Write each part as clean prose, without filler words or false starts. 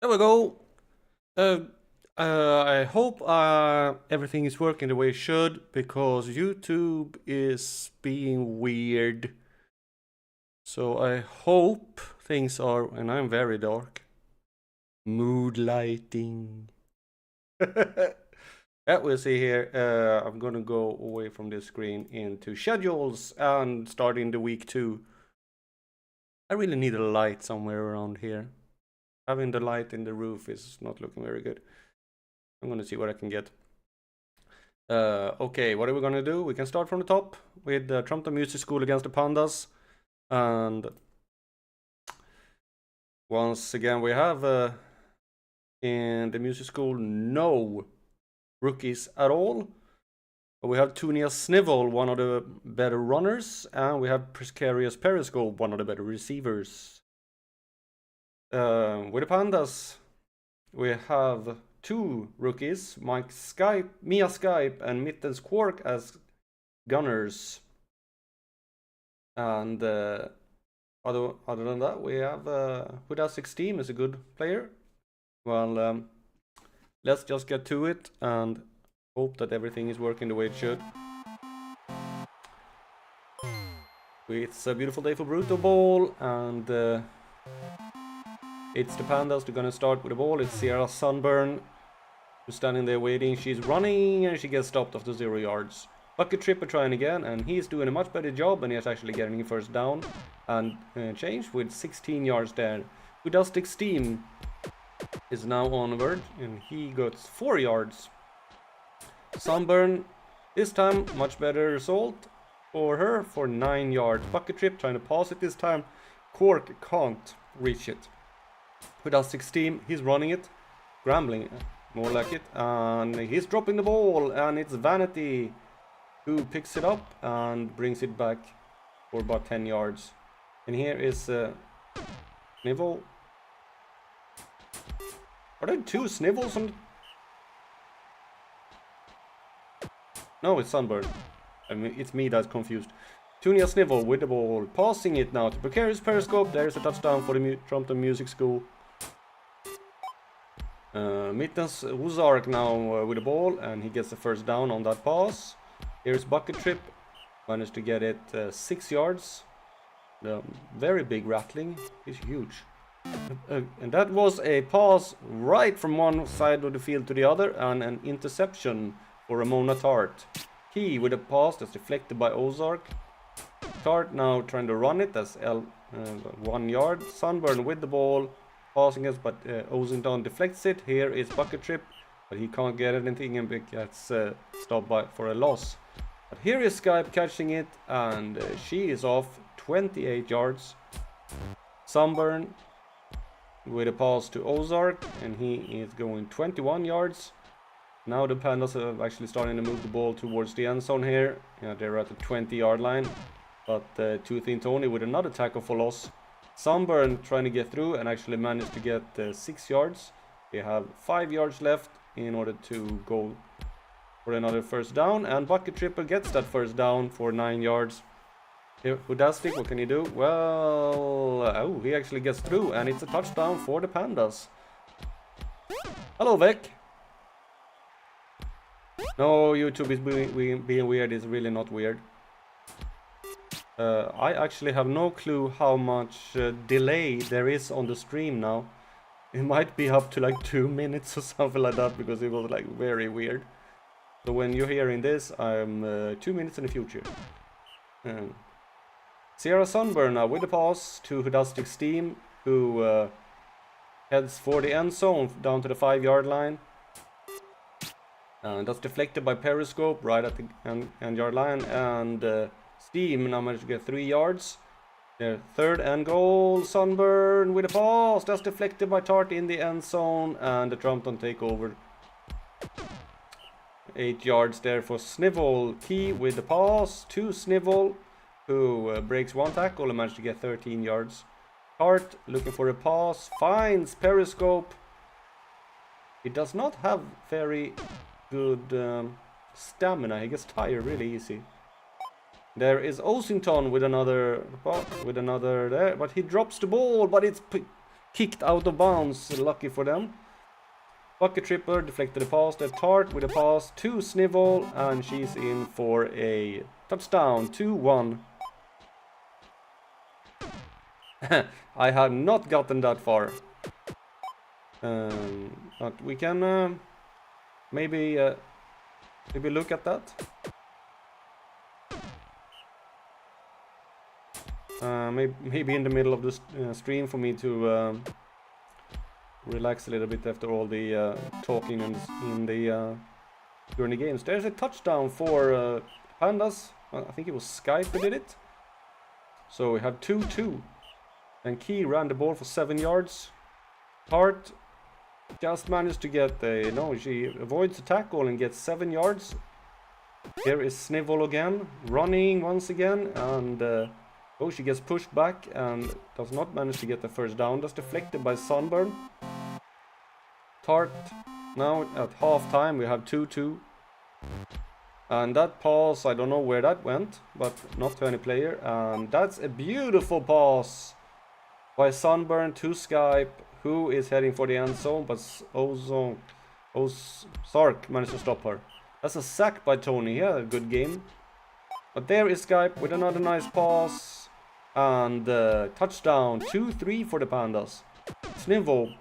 There we go. Uh, I hope everything is working the way it should, because YouTube is being weird. So I hope things are, and I'm very dark. Mood lighting. Yeah, we'll see here. I'm gonna go away from this screen into schedules and starting the week 2. I really need a light somewhere around here. Having the light in the roof is not looking very good. I'm gonna see what I can get. Okay, what are we gonna do? We can start from the top with Trump Music School against the Pandas. And once again, we have in the music school no rookies at all. We have Tunia Snivel, one of the better runners, and we have Precarious Periscope, one of the better receivers. With the Pandas, we have 2 rookies, Mia Skype and Mittens Quark as gunners. And other than that, we have Hudasic's team is a good player. Well, let's just get to it and hope that everything is working the way it should. It's a beautiful day for Brutalball, and it's the Pandas. They're gonna start with the ball. It's Sierra Sunburn who's standing there waiting. She's running and she gets stopped after 0 yards. Bucket Tripper trying again, and he's doing a much better job, and he's actually getting first down and change with 16 yards there. Udastic's team is now onward, and he got 4 yards. Sunburn, this time much better result for her for 9 yards. Bucket Trip trying to pass it this time. Quark can't reach it. Udastic's team, he's running it, scrambling, more like it, and he's dropping the ball, and it's Vanity who picks it up and brings it back for about 10 yards. And here is Snivel. Are there 2 Snivels on the... No, it's Sunburn. I mean, it's me that's confused. Tunia Snivel with the ball, passing it now to Precarious Periscope. There's a touchdown for the Trump Music School. Mittens Ozark now with the ball, and he gets the first down on that pass. Here's Bucket Trip, managed to get it 6 yards. The very big rattling is huge. And that was a pass right from one side of the field to the other, and an interception for Ramona Tart. Key with a pass that's deflected by Ozark. Tart now trying to run it, that's 1 yard. Sunburn with the ball, passing us, but Ozington deflects it. Here is Bucket Trip, but he can't get anything and gets stopped for a loss. But here is Skype catching it, and she is off 28 yards. Sunburn with a pass to Ozark, and he is going 21 yards. Now the Pandas are actually starting to move the ball towards the end zone here. Yeah, they're at the 20-yard line, but Toothy and Tony with another tackle for loss. Sunburn trying to get through and actually managed to get 6 yards. They have 5 yards left in order to go for another first down, and Bucket Tripper gets that first down for 9 yards. Here, Hudastic, what can he do? Well, oh, he actually gets through, and it's a touchdown for the Pandas. Hello, Vec. No, YouTube is being weird. It's really not weird. I actually have no clue how much delay there is on the stream now. It might be up to like 2 minutes or something like that, because it was like very weird. So when you're hearing this, I'm 2 minutes in the future. Sierra Sunburn now with the pass to Hudastic's team, who heads for the end zone down to the 5-yard line. And that's deflected by Periscope right at the end yard line, and Steam now managed to get 3 yards. Their third and goal. Sunburn with a pass. That's deflected by Tart in the end zone, and the Trumpton take over. 8 yards there for Snivel. Key with the pass to Snivel, who breaks 1 tackle and managed to get 13 yards. Tart looking for a pass. Finds Periscope. He does not have very good stamina. He gets tired really easy. There is Osington with another there, but he drops the ball, but it's kicked out of bounds, lucky for them. Bucket Tripper deflected the pass, the Tart with a pass to Snivel, and she's in for a touchdown, 2-1. I had not gotten that far. But we can maybe look at that. Maybe in the middle of the stream for me to relax a little bit after all the talking during the games. There's a touchdown for Pandas. I think it was Skype who did it. So we have 2-2. And Key ran the ball for 7 yards. Hart just managed to get she avoids the tackle and gets 7 yards. Here is Snivel again, running once again, and she gets pushed back and does not manage to get the first down. That's deflected by Sunburn. Tart, now at half time we have 2-2. And that pass, I don't know where that went, but not to any player. And that's a beautiful pass by Sunburn to Skype, who is heading for the end zone, but Sark managed to stop her. That's a sack by Tony. He had a good game. But there is Skype with another nice pass. And touchdown, 2-3 for the Pandas. Snivel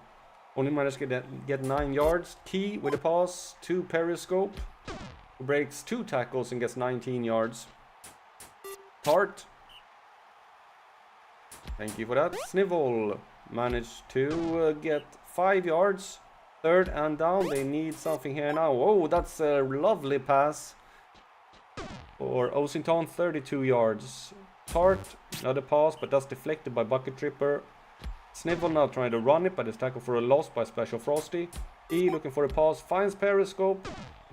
only managed to get 9 yards. Key with a pass to Periscope, who breaks 2 tackles and gets 19 yards. Tart, thank you for that. Snivel managed to get 5 yards. 3rd and down. They need something here now. Oh, that's a lovely pass for Osington, 32 yards. Tart, another pass, but that's deflected by Bucket Tripper. Snivel now trying to run it, but it's tackled for a loss by Special Frosty. E looking for a pass, finds Periscope.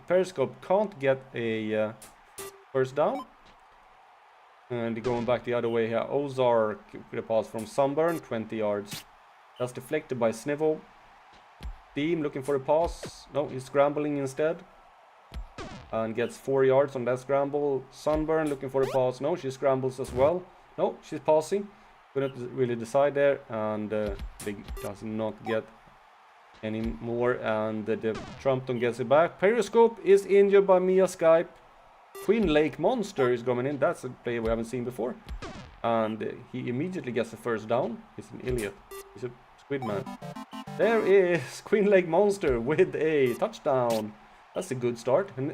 Periscope can't get a first down. And going back the other way here, Ozark with a pass from Sunburn, 20 yards. That's deflected by Snivel. Beam looking for a pass. No, he's scrambling instead. And gets 4 yards on that scramble. Sunburn looking for a pass. No, she scrambles as well. No, she's passing. Couldn't really decide there. And Big does not get any more. And the Trumpton gets it back. Periscope is injured by Mia Skype. Queen Lake Monster is coming in. That's a player we haven't seen before. And he immediately gets the first down. He's an Iliad. He's a squid man. There is Queen Lake Monster with a touchdown. That's a good start. And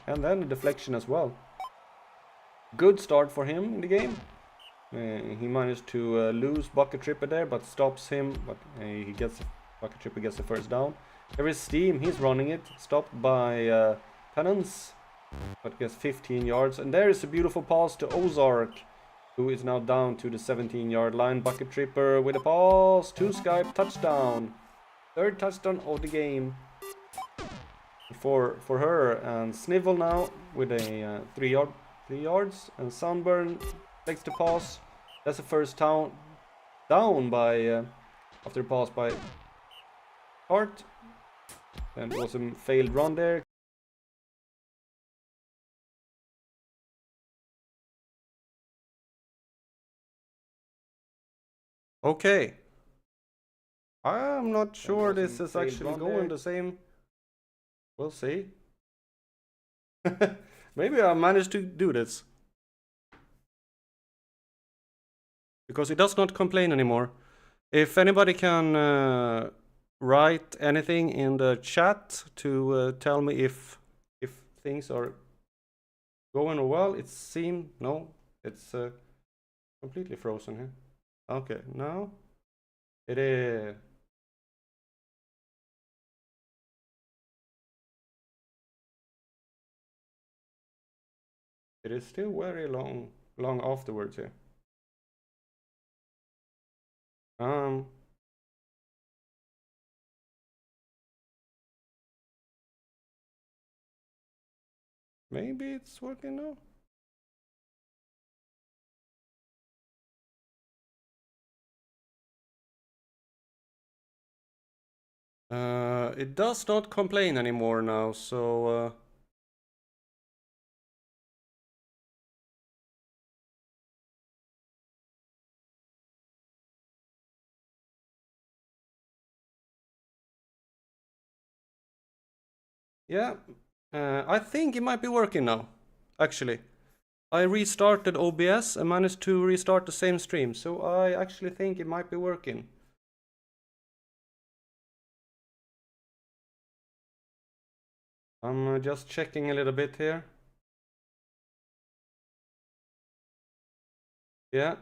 then a deflection as well. Good start for him in the game. He managed to lose Bucket Tripper there, but stops him. But Bucket Tripper gets the first down. There is Steam. He's running it. Stopped by Penance, but gets 15 yards. And there is a beautiful pass to Ozark, who is now down to the 17-yard line. Bucket Tripper with a pass to Skype. Touchdown. 3rd touchdown of the game for her. And Snivel now with a 3 yards. And Sunburn takes the pass. That's the first down by after the pass by Hart. And it was a failed run there. Okay. I'm not sure this is actually going the same. We'll see. Maybe I managed to do this. Because it does not complain anymore. If anybody can write anything in the chat to tell me if things are going well, it seems no, it's completely frozen here. Okay, now it is. It is still very long afterwards here. Maybe it's working now. It does not complain anymore now, so Yeah, I think it might be working now, actually. I restarted OBS and managed to restart the same stream, so I actually think it might be working. I'm just checking a little bit here. Yeah.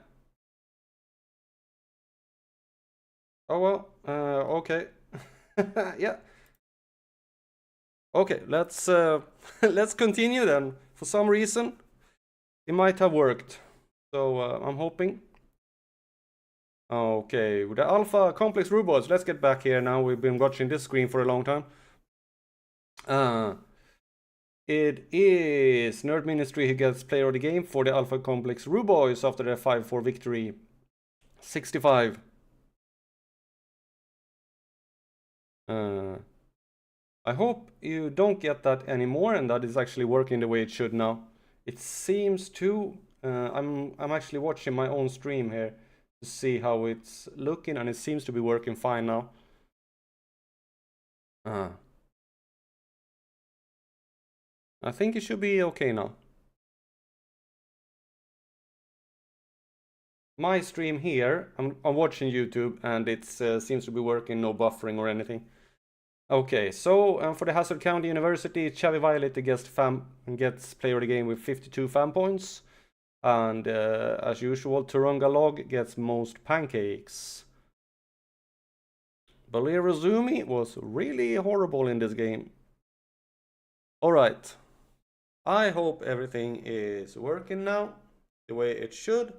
Oh well, okay. Yeah. Okay, let's let's continue then. For some reason, it might have worked. So I'm hoping. Okay, with the Alpha Complex Robots, let's get back here now. We've been watching this screen for a long time. It is Nerd Ministry who gets player of the game for the Alpha Complex Ruboys after their 5-4 victory. 65. I hope you don't get that anymore and that is actually working the way it should now. It seems to. I'm actually watching my own stream here to see how it's looking, and it seems to be working fine now. I think it should be okay now. My stream here, I'm watching YouTube, and it seems to be working, no buffering or anything. Okay, so for the Hazard County University, Chavi Violet gets player of the game with 52 fan points. And as usual, Turunga Log gets most pancakes. Bolero Zumi was really horrible in this game. Alright. I hope everything is working now the way it should.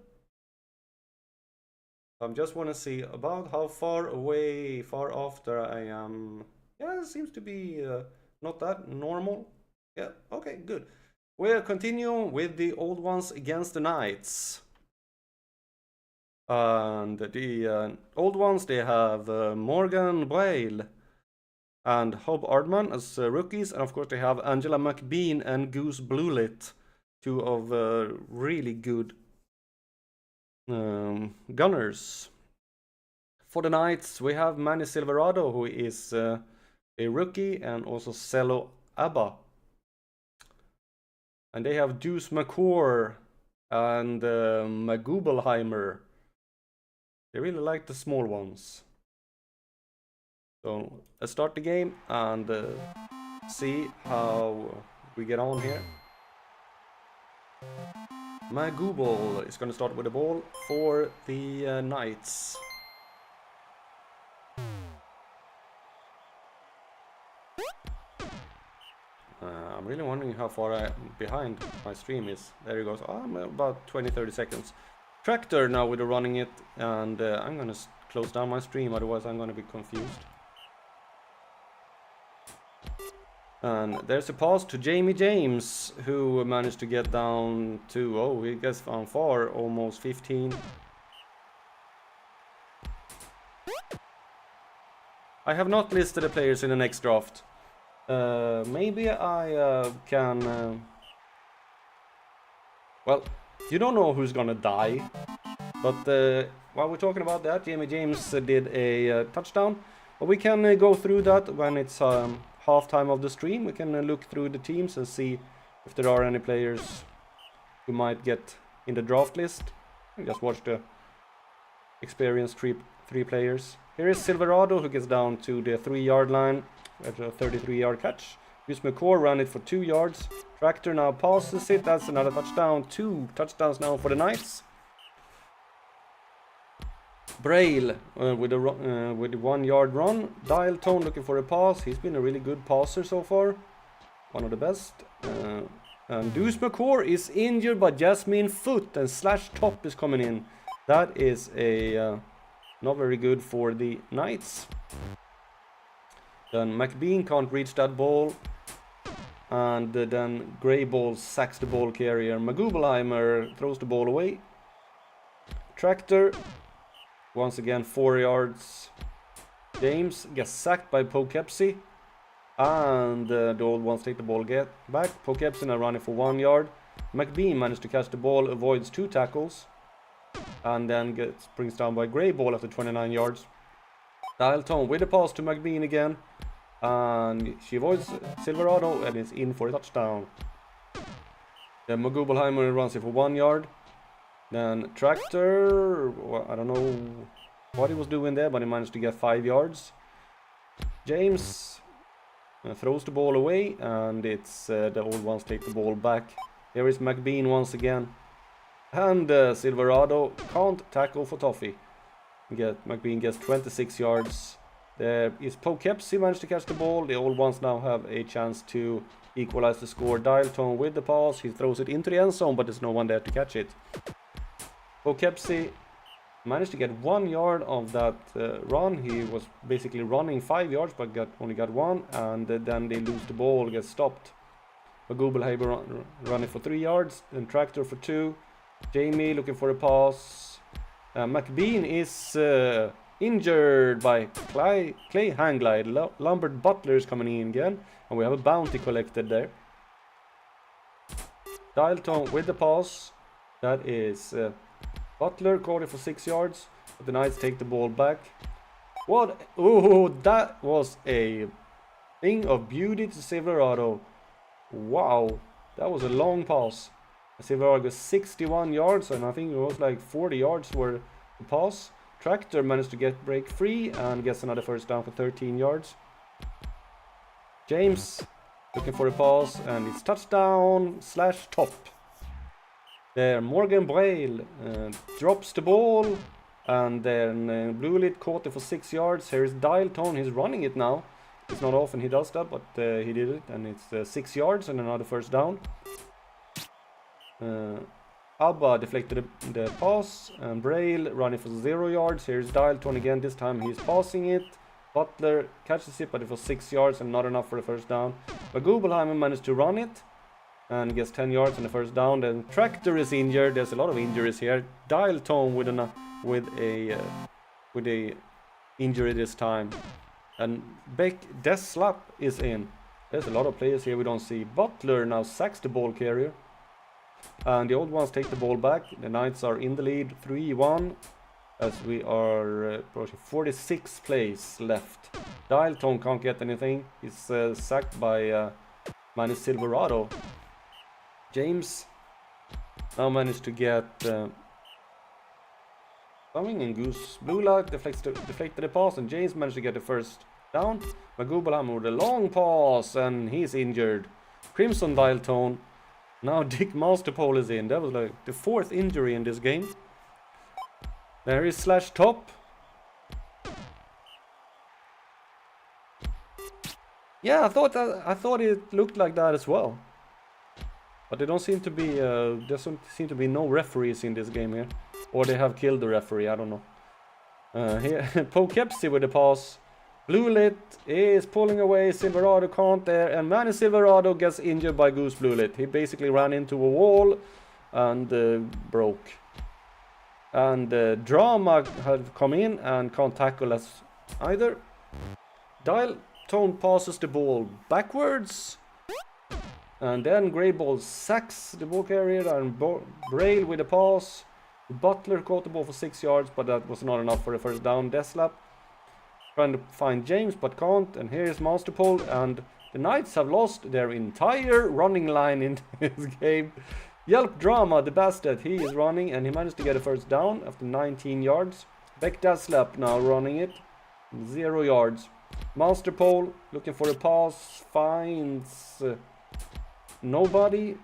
I just want to see about how far after I am. Yeah, it seems to be not that normal. Yeah, okay, good. We'll continue with the old ones against the Knights. And the old ones, they have Morgan Braille and Hob Ardman as rookies. And of course, they have Angela McBean and Goose Bluelit, two of really good gunners. For the Knights, we have Manny Silverado, who is a rookie, and also Cello Abba. And they have Deuce McCore and Magubelheimer. They really like the small ones. So let's start the game and see how we get on here. Magubel is going to start with the ball for the Knights. I'm really wondering how far behind my stream is. There he goes. Oh, I'm about 20-30 seconds. Tractor now with the running it, and I'm gonna close down my stream, otherwise I'm gonna be confused. And there's a pass to Jamie James, who managed to get down to, oh, he gets on far, almost 15. I have not listed the players in the next draft. Maybe I can... well, you don't know who's gonna die. But while we're talking about that, Jamie James did a touchdown. But we can go through that when it's halftime of the stream. We can look through the teams and see if there are any players who might get in the draft list. And just watch the experienced three players. Here is Silverado, who gets down to the 3-yard line at a 33-yard catch. Use McCore, ran it for 2 yards. Tractor now passes it. That's another touchdown. 2 touchdowns now for the Knights. Braille with the 1-yard run. Dial Tone looking for a pass. He's been a really good passer so far. One of the best. And Deuce McCore is injured by Jasmine Foot, and Slash Top is coming in. That is a not very good for the Knights. Then McBean can't reach that ball. And then Grey Ball sacks the ball carrier. Magubelheimer throws the ball away. Tractor, once again 4 yards. James gets sacked by Poughkeepsie. And the old ones take the ball back. Poughkeepsie now running for 1 yard. McBean managed to catch the ball, avoids 2 tackles. And then brings down by Grey Ball after 29 yards. Dial Tone with a pass to McBean again. And she avoids Silverado and is in for a touchdown. Then Magubelheimer runs it for 1 yard. Then Tractor, well, I don't know what he was doing there, but he managed to get 5 yards. James throws the ball away, and it's the old ones take the ball back. Here is McBean once again. And Silverado can't tackle for Toffee. McBean gets 26 yards. There is Poughkeepsie managed to catch the ball. The old ones now have a chance to equalize the score. Dialton with the pass. He throws it into the end zone, but there's no one there to catch it. Poughkeepsie managed to get 1 yard of that run. He was basically running 5 yards, but only got 1. And then they lose the ball, gets stopped. Magubelheimer running for 3 yards. Then Tractor for 2. Jamie looking for a pass. McBean is injured by Clay Hangglide. Lambert Butler is coming in again. And we have a bounty collected there. Dialton with the pass. That is Butler caught it for 6 yards. But the Knights take the ball back. What? Oh, that was a thing of beauty to Silverado. Wow. That was a long pass. Silverado got 61 yards, and I think it was like 40 yards for the pass. Tractor managed to break free and gets another first down for 13 yards. James looking for a pass, and it's touchdown / top. There, Morgan Braille drops the ball, and then Bluelit caught it for 6 yards. Here is Dialton, he's running it now. It's not often he does that, but he did it, and it's 6 yards and another first down. Abba deflected the pass, and Braille running for 0 yards. Here's Dialton again, this time he's passing it. Butler catches it, but it was 6 yards and not enough for the first down. But Gubelheimer managed to run it and gets 10 yards on the first down. Then Tractor is injured. There's a lot of injuries here. Dialton with a injury this time. And Beck Deslap is in. There's a lot of players here we don't see. Butler now sacks the ball carrier. And the old ones take the ball back. The Knights are in the lead 3-1 as we are approaching 46 plays left. Dialton can't get anything. He's sacked by Manny Silverado. James now managed to get something, and Goose Blue deflected the pass, and James managed to get the first down. Magubelheimer with a long pass, and he's injured. Crimson Dialton. Now Dick Masterpole is in. That was like the 4th injury in this game. There is / top. Yeah, I thought it looked like that as well. But there don't seem to be no referees in this game here, or they have killed the referee. I don't know. Here Poughkeepsie with the pass. Bluelit is pulling away. Silverado can't there, and Manny Silverado gets injured by Goose Bluelit. He basically ran into a wall and broke. And Drama had come in and can't tackle us either. Dialton passes the ball backwards, and then Greyball sacks the ball carrier, and Braille with the pass. Butler caught the ball for 6 yards, but that was not enough for the first down. Deslap trying to find James, but can't. And here's Masterpole, and the Knights have lost their entire running line in this game. Yelp Drama, the bastard, he is running, and he managed to get a first down after 19 yards. Beck Deslap now running it, 0 yards. Masterpole looking for a pass, finds nobody.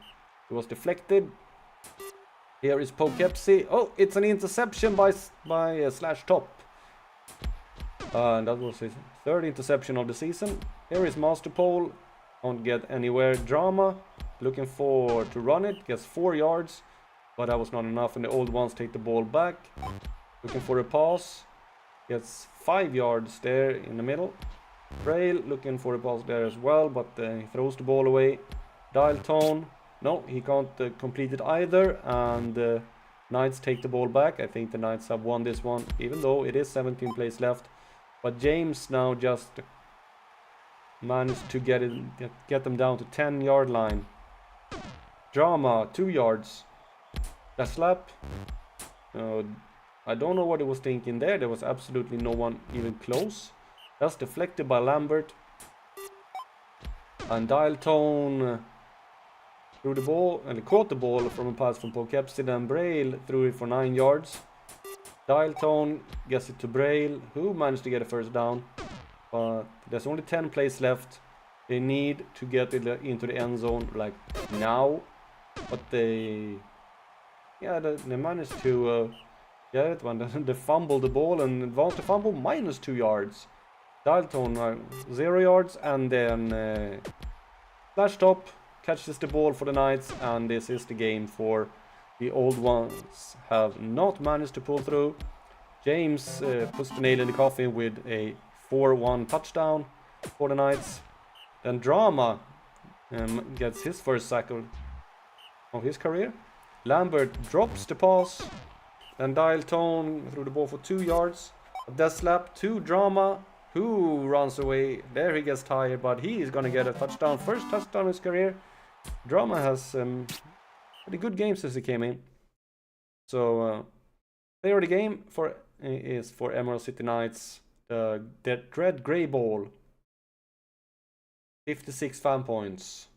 It was deflected. Here is Poughkeepsie. Oh, it's an interception by / top. And that was his 3rd interception of the season. Here is Masterpole. Don't get anywhere. Drama looking to run it. Gets 4 yards. But that was not enough. And the old ones take the ball back. Looking for a pass. Gets 5 yards there in the middle. Braille looking for a pass there as well. But he throws the ball away. Dialton. No, he can't complete it either. And Knights take the ball back. I think the Knights have won this one, even though it is 17 plays left. But James now just managed to get them down to 10-yard line. Drama, 2 yards. That slap. I don't know what he was thinking there. There was absolutely no one even close. That's deflected by Lambert. And Dial Tone threw the ball, and caught the ball from a pass from Poughkeepsie, and Braille threw it for 9 yards. Dial Tone gets it to Braille, who managed to get a first down. But there's only 10 plays left. They need to get it into the end zone like now. But they managed to get it when they fumbled the ball and advanced the fumble minus 2 yards. Dial Tone 0 yards, and then Flash Top catches the ball for the Knights, and this is the game for the old ones. Have not managed to pull through. James puts the nail in the coffin with a 4-1 touchdown for the Knights. Then Drama gets his first sack of his career. Lambert drops the pass. Then Dial Tone threw the ball for 2 yards. A death slap to Drama, who runs away. There he gets tired, but he is going to get a touchdown. First touchdown in his career. Drama has had a good game since he came in. So, player of the game is for Emerald City Knights, the Dread Grey Ball. 56 fan points.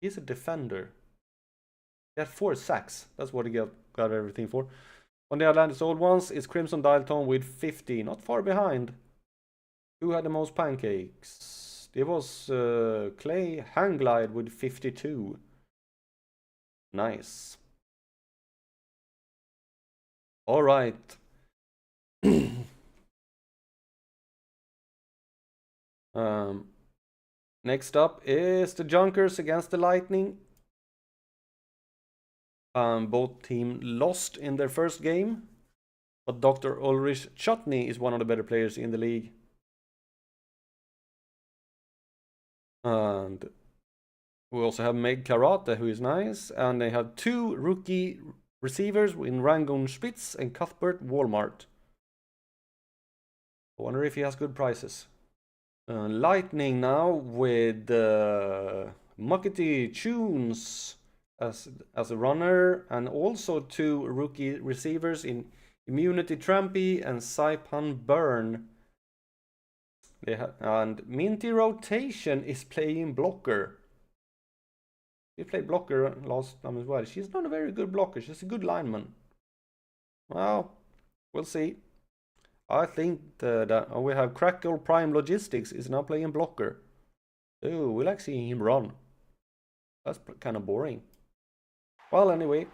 He's a defender. He had 4 sacks. That's what he got everything for. On the Atlantis Old Ones is Crimson Dial Tone with 50. Not far behind. Who had the most pancakes? It was Clay Hangglide with 52. Nice. All right. Next up is the Junkers against the Lightning. Both teams lost in their first game, but Dr. Ulrich Chutney is one of the better players in the league. And we also have Meg Karate, who is nice. And they have 2 rookie receivers in Rangoon Spitz and Cuthbert Walmart. I wonder if he has good prices. Lightning now with Muckety Tunes as a runner, and also 2 rookie receivers in Immunity Trampy and Saipan Burn. And Minty Rotation is playing blocker. She played blocker last time as well. She's not a very good blocker. She's a good lineman. Well, we'll see. I think that we have Crackle Prime Logistics is now playing blocker. Oh, we like seeing him run. That's kind of boring. Well, anyway.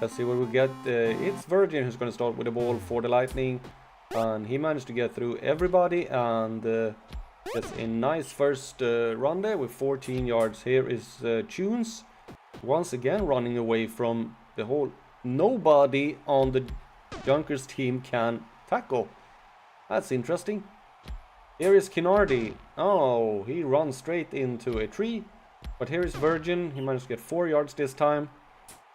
Let's see what we get. It's Virgin who's going to start with the ball for the Lightning. And he managed to get through everybody and gets a nice first run there with 14 yards. Here is Tunes once again running away from the hole. Nobody on the Junkers team can tackle. That's interesting. Here is Kinardi. Oh, he runs straight into a tree. But here is Virgin. He managed to get 4 yards this time.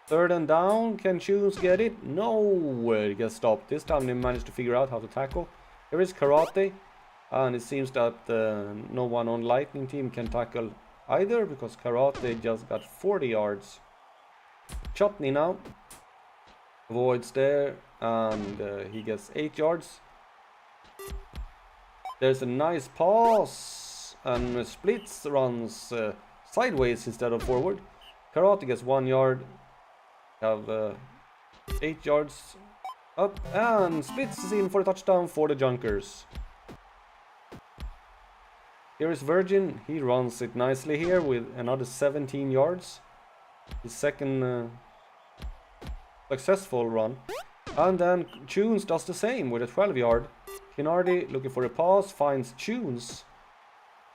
3rd and down. Can Tunes get it? No, it gets stopped. This time they managed to figure out how to tackle. Here is Karate. And it seems that no one on Lightning team can tackle either, because Karate just got 40 yards. Chutney now avoids there, and he gets 8 yards. There's a nice pass, and Splits runs sideways instead of forward. Karate gets 1 yard. Have 8 yards up, and Splits is in for a touchdown for the Junkers. Here is Virgin. He runs it nicely here with another 17 yards. His second successful run. And then Tunes does the same with a 12 yard. Kinardi looking for a pass, finds Tunes,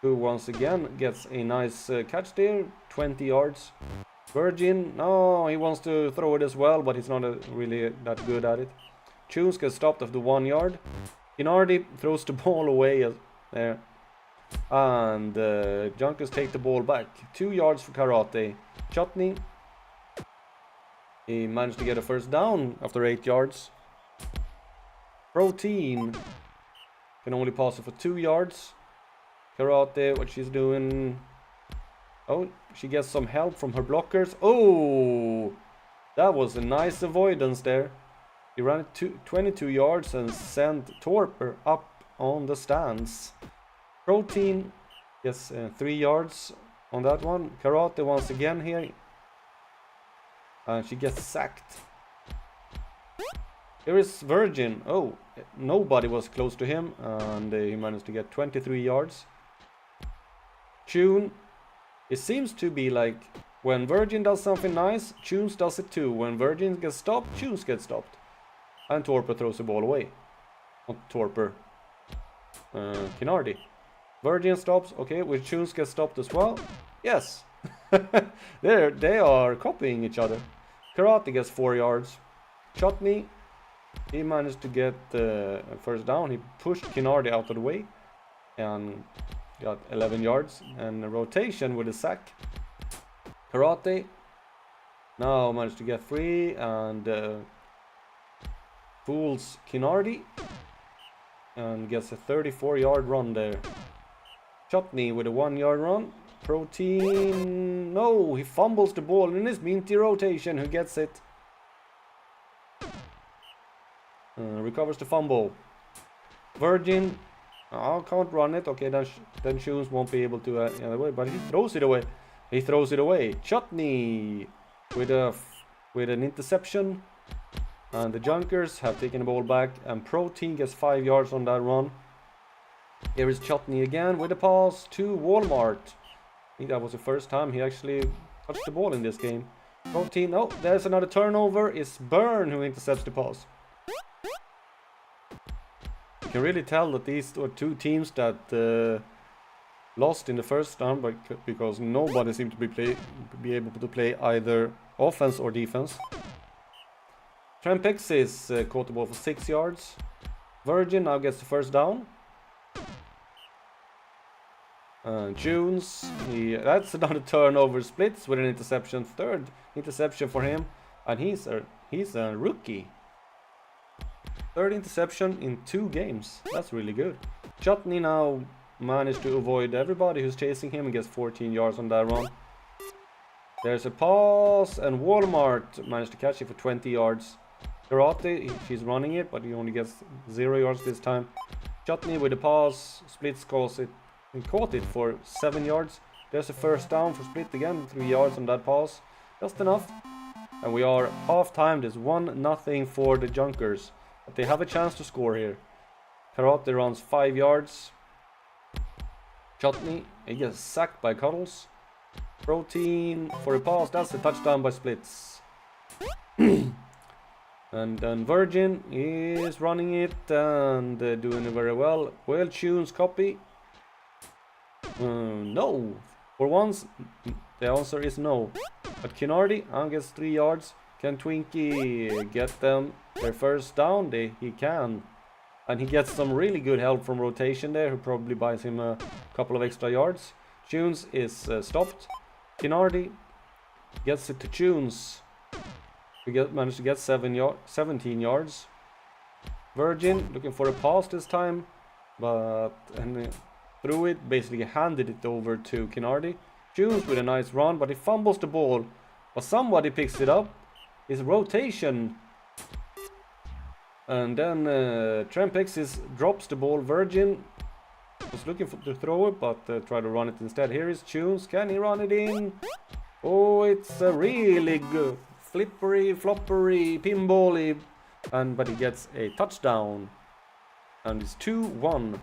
who once again gets a nice catch there, 20 yards. Virgin, no, he wants to throw it as well, but he's not really that good at it. Tunes gets stopped after 1 yard. Kinardi throws the ball away there. And Junkers take the ball back. 2 yards for Karate. Chutney, he managed to get a first down after 8 yards. Protein can only pass it for 2 yards. Karate, what she's doing. Oh, she gets some help from her blockers. Oh, that was a nice avoidance there. He ran it 22 yards and sent Torper up on the stands. Protein gets 3 yards on that one. Karate once again here. And she gets sacked. Here is Virgin. Oh, nobody was close to him. And he managed to get 23 yards. Tune. It seems to be like when Virgin does something nice, Tunes does it too. When Virgin gets stopped, Tunes gets stopped. And Torper throws the ball away. Not Torper. Kinardi. Virgin stops. Okay, will Tunes get stopped as well? Yes. They are copying each other. Karate gets 4 yards. Chutney, he managed to get the first down. He pushed Kinardi out of the way. And got 11 yards. And a rotation with a sack. Karate now managed to get 3 and fools Kinardi and gets a 34-yard run there. Chutney with a 1-yard run. Protein, no, he fumbles the ball in his minty rotation. Who gets it? Recovers the fumble. Virgin, can't run it. Okay, then Shoes won't be able to anyway, but he throws it away. He throws it away. Chutney with an interception. And the Junkers have taken the ball back. And Protein gets 5 yards on that run. Here is Chutney again with a pass to Walmart. I think that was the first time he actually touched the ball in this game. Protein, oh, there's another turnover. It's Byrne who intercepts the pass. You can really tell that these are two teams that lost in the first round because nobody seemed to be able to play either offense or defense. Trampexis caught the ball for 6 yards. Virgin now gets the first down. Tunes, that's another turnover. Splits with an interception. 3rd interception for him, and he's a rookie. 3rd interception in 2 games. That's really good. Chutney now managed to avoid everybody who's chasing him and gets 14 yards on that run. There's a pass, and Walmart managed to catch it for 20 yards. Karate, she's running it, but he only gets 0 yards this time. Chutney with the pass. Splits calls it. He caught it for 7 yards. There's a first down for Split again, 3 yards on that pass. Just enough. And we are half-time. There's 1-0 for the Junkers. But they have a chance to score here. Karate runs 5 yards. Chutney, he gets sacked by Cuddles. Protein for a pass. That's a touchdown by Splits. And then Virgin is running it and doing it very well. Well, Tunes copy. No. For once, the answer is no. But Kinardi gets 3 yards. Can Twinkie get them their first down? He can. And he gets some really good help from rotation there, who probably buys him a couple of extra yards. Tunes is stopped. Kinardi gets it to Tunes. We managed to get 17 yards. Virgin looking for a pass this time, but threw it, basically handed it over to Kinardi. Tunes with a nice run, but he fumbles the ball. But somebody picks it up. It's rotation. And then Trampexis drops the ball. Virgin was looking to throw it, but try to run it instead. Here is Tunes. Can he run it in? Oh, it's a really good flippery, floppery, pinbally. But he gets a touchdown. And it's 2-1.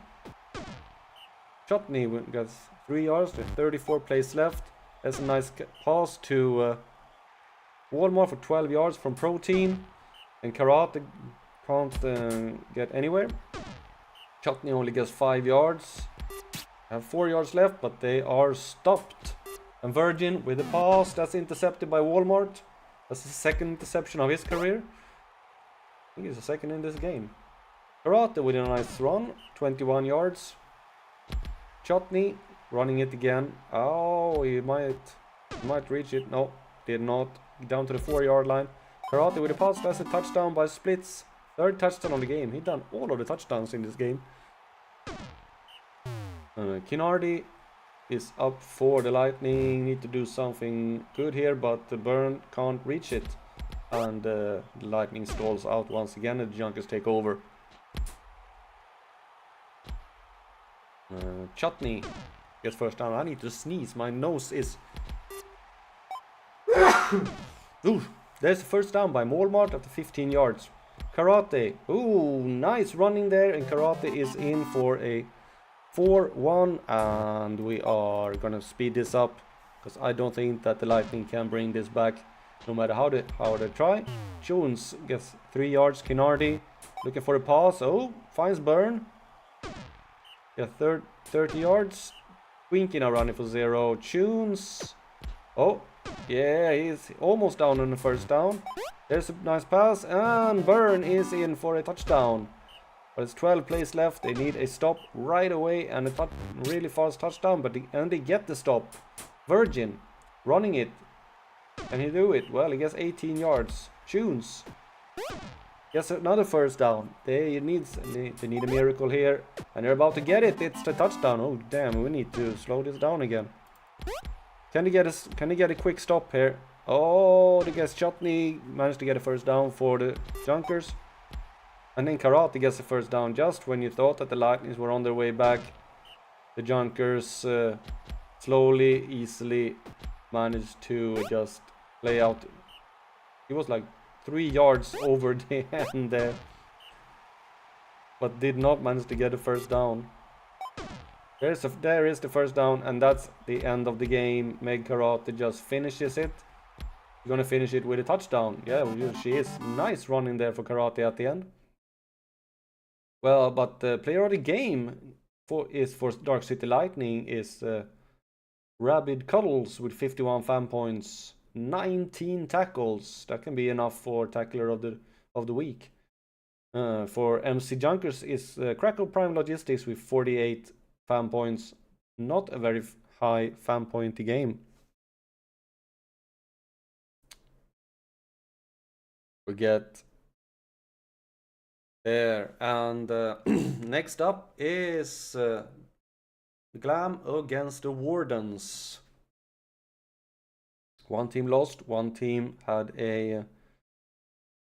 Chutney gets 3 yards with 34 plays left. There's a nice pass to Walmart for 12 yards from Protein. And Karate can't get anywhere. Chutney only gets 5 yards. Have 4 yards left, but they are stopped. And Virgin with a pass that's intercepted by Walmart. That's the 2nd interception of his career. I think it's the 2nd in this game. Karate with a nice run, 21 yards. Chutney running it again. Oh, he might reach it. No, did not. Down to the 4-yard line. Karate with a pass. That's a touchdown by Splits. 3rd touchdown on the game. He done all of the touchdowns in this game. Kinardi is up for the Lightning. Need to do something good here, but the Burn can't reach it. And the Lightning stalls out once again and the Junkers take over. Chutney gets first down. I need to sneeze. My nose is... Ooh, there's the first down by Walmart after 15 yards. Karate. Ooh, nice running there. And Karate is in for a 4-1. And we are going to speed this up, because I don't think that the Lightning can bring this back no matter how they try. Jones gets 3 yards. Kinardi looking for a pass. Oh, finds Byrne. Yeah, 30 yards. Twinkie now running for 0. Tunes. Oh, yeah, he's almost down on the first down. There's a nice pass, and Byrne is in for a touchdown. But it's 12 plays left. They need a stop right away and a really fast touchdown, but they get the stop. Virgin running it. Can he do it? Well, he gets 18 yards. Tunes gets another first down. They need a miracle here, and they're about to get it. It's the touchdown. Oh damn, we need to slow this down again. Can they get a quick stop here? Oh, the guess Chutney managed to get a first down for the Junkers. And then Karate gets the first down just when you thought that the Lightnings were on their way back. The Junkers slowly, easily managed to just play out. He was like 3 yards over the end there, but did not manage to get a first down. There is the first down, and that's the end of the game. Meg Karate just finishes it. She's gonna finish it with a touchdown. Yeah, she is. Nice running there for Karate at the end. Well, but the player of the game for Dark City Lightning is Rabid Cuddles with 51 fan points, 19 tackles. That can be enough for tackler of the week. For MC Junkers is Crackle Prime Logistics with 48 fan points. Not a very high fan point game. We get there, and next up is Glam against the Wardens. One team lost, one team had a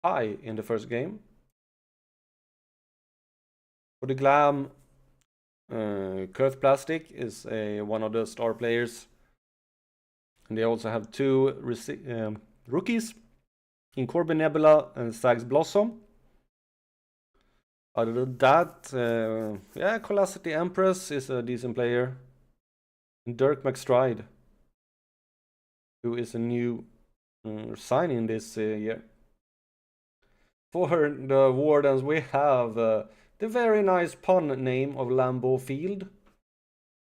tie in the first game. For the Glam, Kurth Plastic is one of the star players, and they also have 2 rookies in Corbin Nebula and Sags Blossom. Other than that, yeah, Colacity Empress is a decent player. And Dirk McStride, who is a new signing this year. For the Wardens, we have the very nice pun name of Lambeau Field.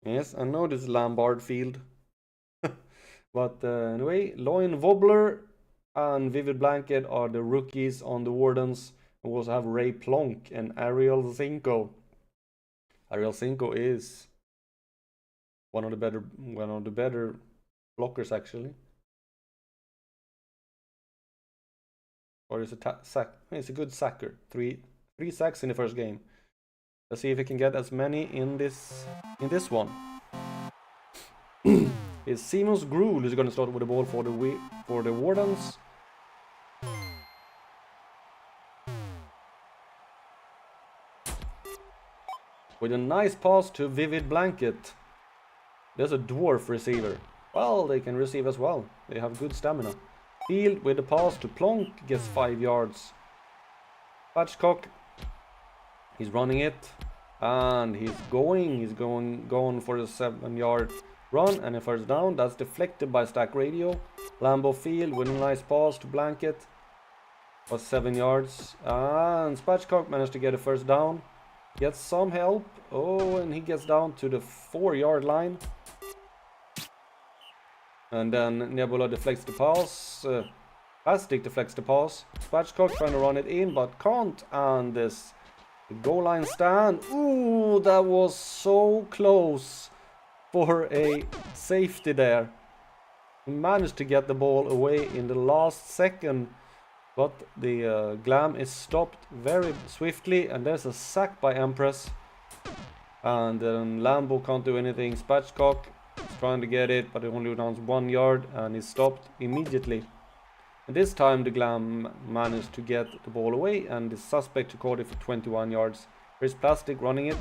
Yes, I know this is Lombard Field. But anyway, Loin Wobbler and Vivid Blanket are the rookies on the Wardens. We also have Ray Plonk and Ariel Cinco. Ariel Cinco is one of the better blockers, actually. Or is it sack? He's a good sacker. Three sacks in the first game. Let's see if he can get as many in this one. It's Seamus Gruel who's going to start with the ball for the Wardens. With a nice pass to Vivid Blanket. There's a dwarf receiver. Well, they can receive as well. They have good stamina. Field with the pass to Plonk gets 5 yards. Patchcock, he's running it, and he's going for a 7-yard run and a first down. That's deflected by Stack Radio. Lambeau Field with a nice pass to Blanket was 7 yards, and Spatchcock managed to get a first down. Gets some help. Oh, and he gets down to the 4-yard line. And then Nebula deflects the pass. Plastic deflects the pass. Spatchcock trying to run it in, but can't. And this goal line stand. Ooh, that was so close for a safety there. He managed to get the ball away in the last second. But the Glam is stopped very swiftly, and there's a sack by Empress. And then Lambo can't do anything. Spatchcock is trying to get it, but it only runs 1 yard and is stopped immediately. And this time the Glam managed to get the ball away, and the suspect caught it for 21 yards. There's Plastic running it.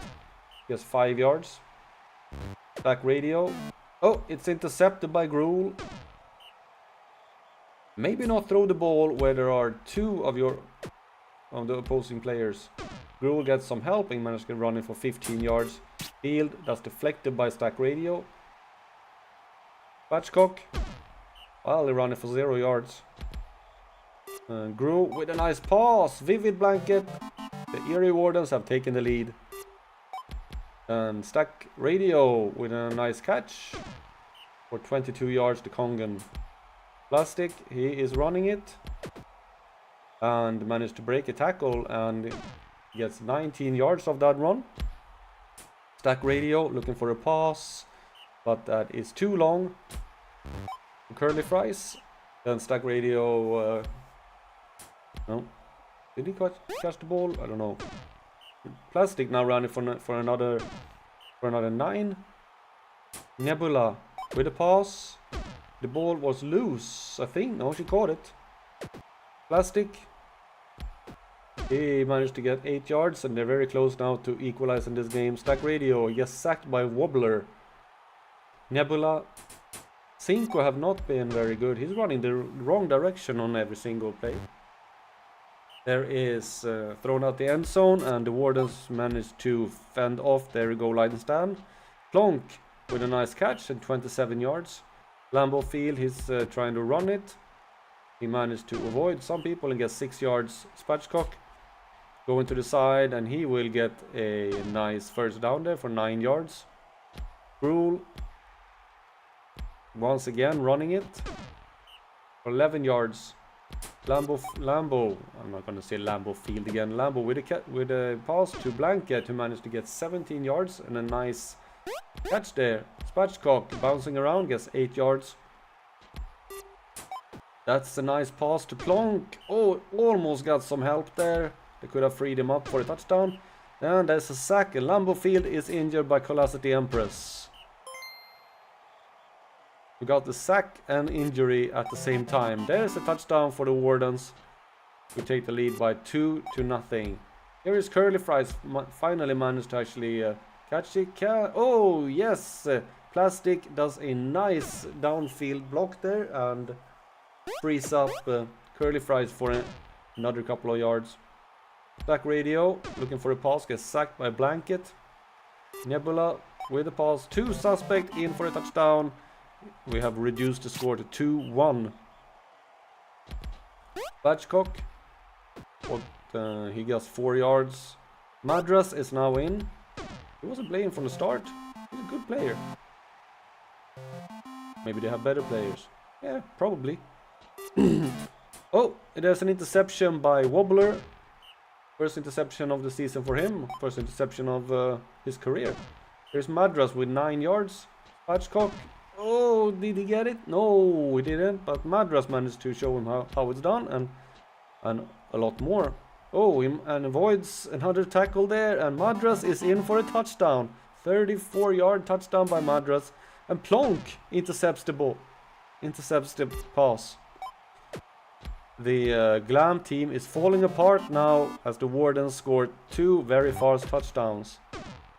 He has 5 yards. Stack Radio. Oh, it's intercepted by Gruel. Maybe not throw the ball where there are two of the opposing players. Gruel gets some help and manages to run it for 15 yards. Field, that's deflected by Stack Radio. Spatchcock. Well, they run it for 0 yards. Gruel with a nice pass. Vivid Blanket. The Erie Wardens have taken the lead. And Stack Radio with a nice catch for 22 yards to Kongen. Plastic, he is running it and managed to break a tackle and gets 19 yards of that run. Stack Radio looking for a pass, but that is too long. Curly Fries. Then Stack Radio. No, did he catch the ball? I don't know. Plastic now running for another 9. Nebula with a pass. The ball was loose, I think. No, she caught it. Plastic. He managed to get 8 yards, and they're very close now to equalize in this game. Stack Radio gets sacked by Wobbler. Nebula. Cinco have not been very good. He's running the wrong direction on every single play. There is thrown out the end zone, and the Wardens managed to fend off their goal line stand. Plonk with a nice catch and 27 yards. Lambeau Field, he's trying to run it. He managed to avoid some people and get 6 yards. Spatchcock going to the side, and he will get a nice first down there for 9 yards. Gruel once again running it for 11 yards. Lambeau, I'm not going to say Lambeau Field again. Lambeau with a pass to Blanket, who managed to get 17 yards and a nice catch there. Spatchcock bouncing around, gets 8 yards. That's a nice pass to Plonk. Oh, almost got some help there. They could have freed him up for a touchdown. And there's a sack. Lambeau Field is injured by Colosity Empress. We got the sack and injury at the same time. There's a touchdown for the Wardens. We take the lead by 2-0. Here is Curly Fries. Finally managed to actually catch it. Oh, yes. Plastic does a nice downfield block there and frees up Curly Fries for another couple of yards. Stack Radio looking for a pass. Gets sacked by Blanket. Nebula with a pass. 2 suspect in for a touchdown. We have reduced the score to 2-1. Batchcock. He gets 4 yards. Madras is now in. He wasn't playing from the start. He's a good player. Maybe they have better players. Yeah, probably. Oh, there's an interception by Wobbler. First interception of the season for him. First interception of his career. Here's Madras with 9 yards. Batchcock. Oh, did he get it? No, he didn't. But Madras managed to show him how it's done and a lot more. Oh, and avoids another tackle there. And Madras is in for a touchdown. 34-yard touchdown by Madras. And Plonk intercepts the ball. Intercepts the pass. The Glam team is falling apart now as the Wardens scored 2 very fast touchdowns.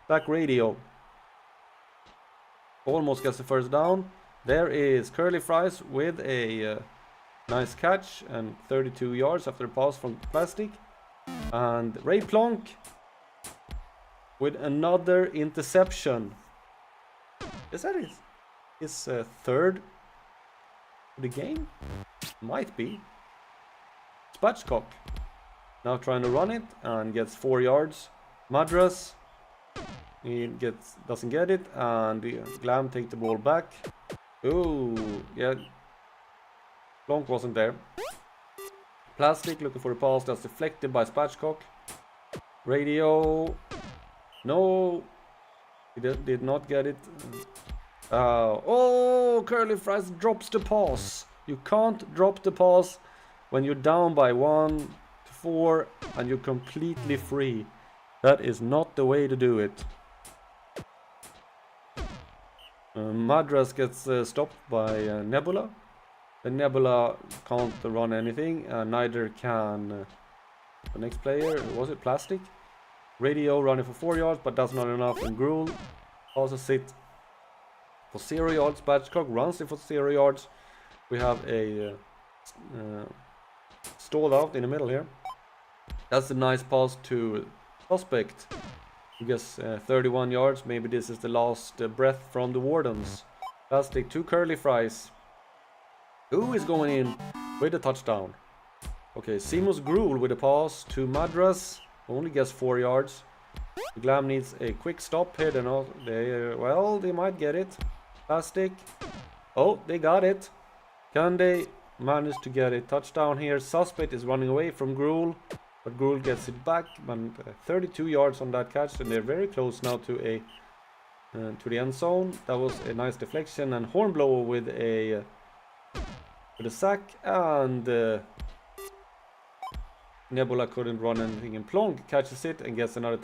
Stack Radio. Almost gets the first down. There is Curly Fries with a nice catch and 32 yards after a pass from Plastic. And Ray Plonk with another interception. Is that his third of the game? Might be. Spatchcock now trying to run it and gets 4 yards. Madras, he doesn't get it, and the Glam take the ball back. Oh, yeah. Plonk wasn't there. Plastic looking for a pass that's deflected by Spatchcock. Radio. No, he did not get it. Oh, Curly Fries drops the pass. You can't drop the pass when you're down by 1-4 and you're completely free. That is not the way to do it. Madras gets stopped by Nebula. The Nebula can't run anything, neither can the next player. Was it Plastic? Radio running for 4 yards, but that's not enough. And Gruel also sit for 0 yards. Spatchcock runs it for 0 yards. We have a stalled out in the middle here. That's a nice pass to Suspect. He gets 31 yards. Maybe this is the last breath from the Wardens. Plastic to Curly Fries. Who is going in with a touchdown? Okay, Seamus Gruel with a pass to Madras. Only gets 4 yards. The Glam needs a quick stop here. They might get it. Plastic. Oh, they got it. Can they manage to get a touchdown here? Suspect is running away from Gruel, but Gruel gets it back. And 32 yards on that catch, and they're very close now to the end zone. That was a nice deflection, and Hornblower with a sack, and Nebula couldn't run anything, and Plonk catches it and gets another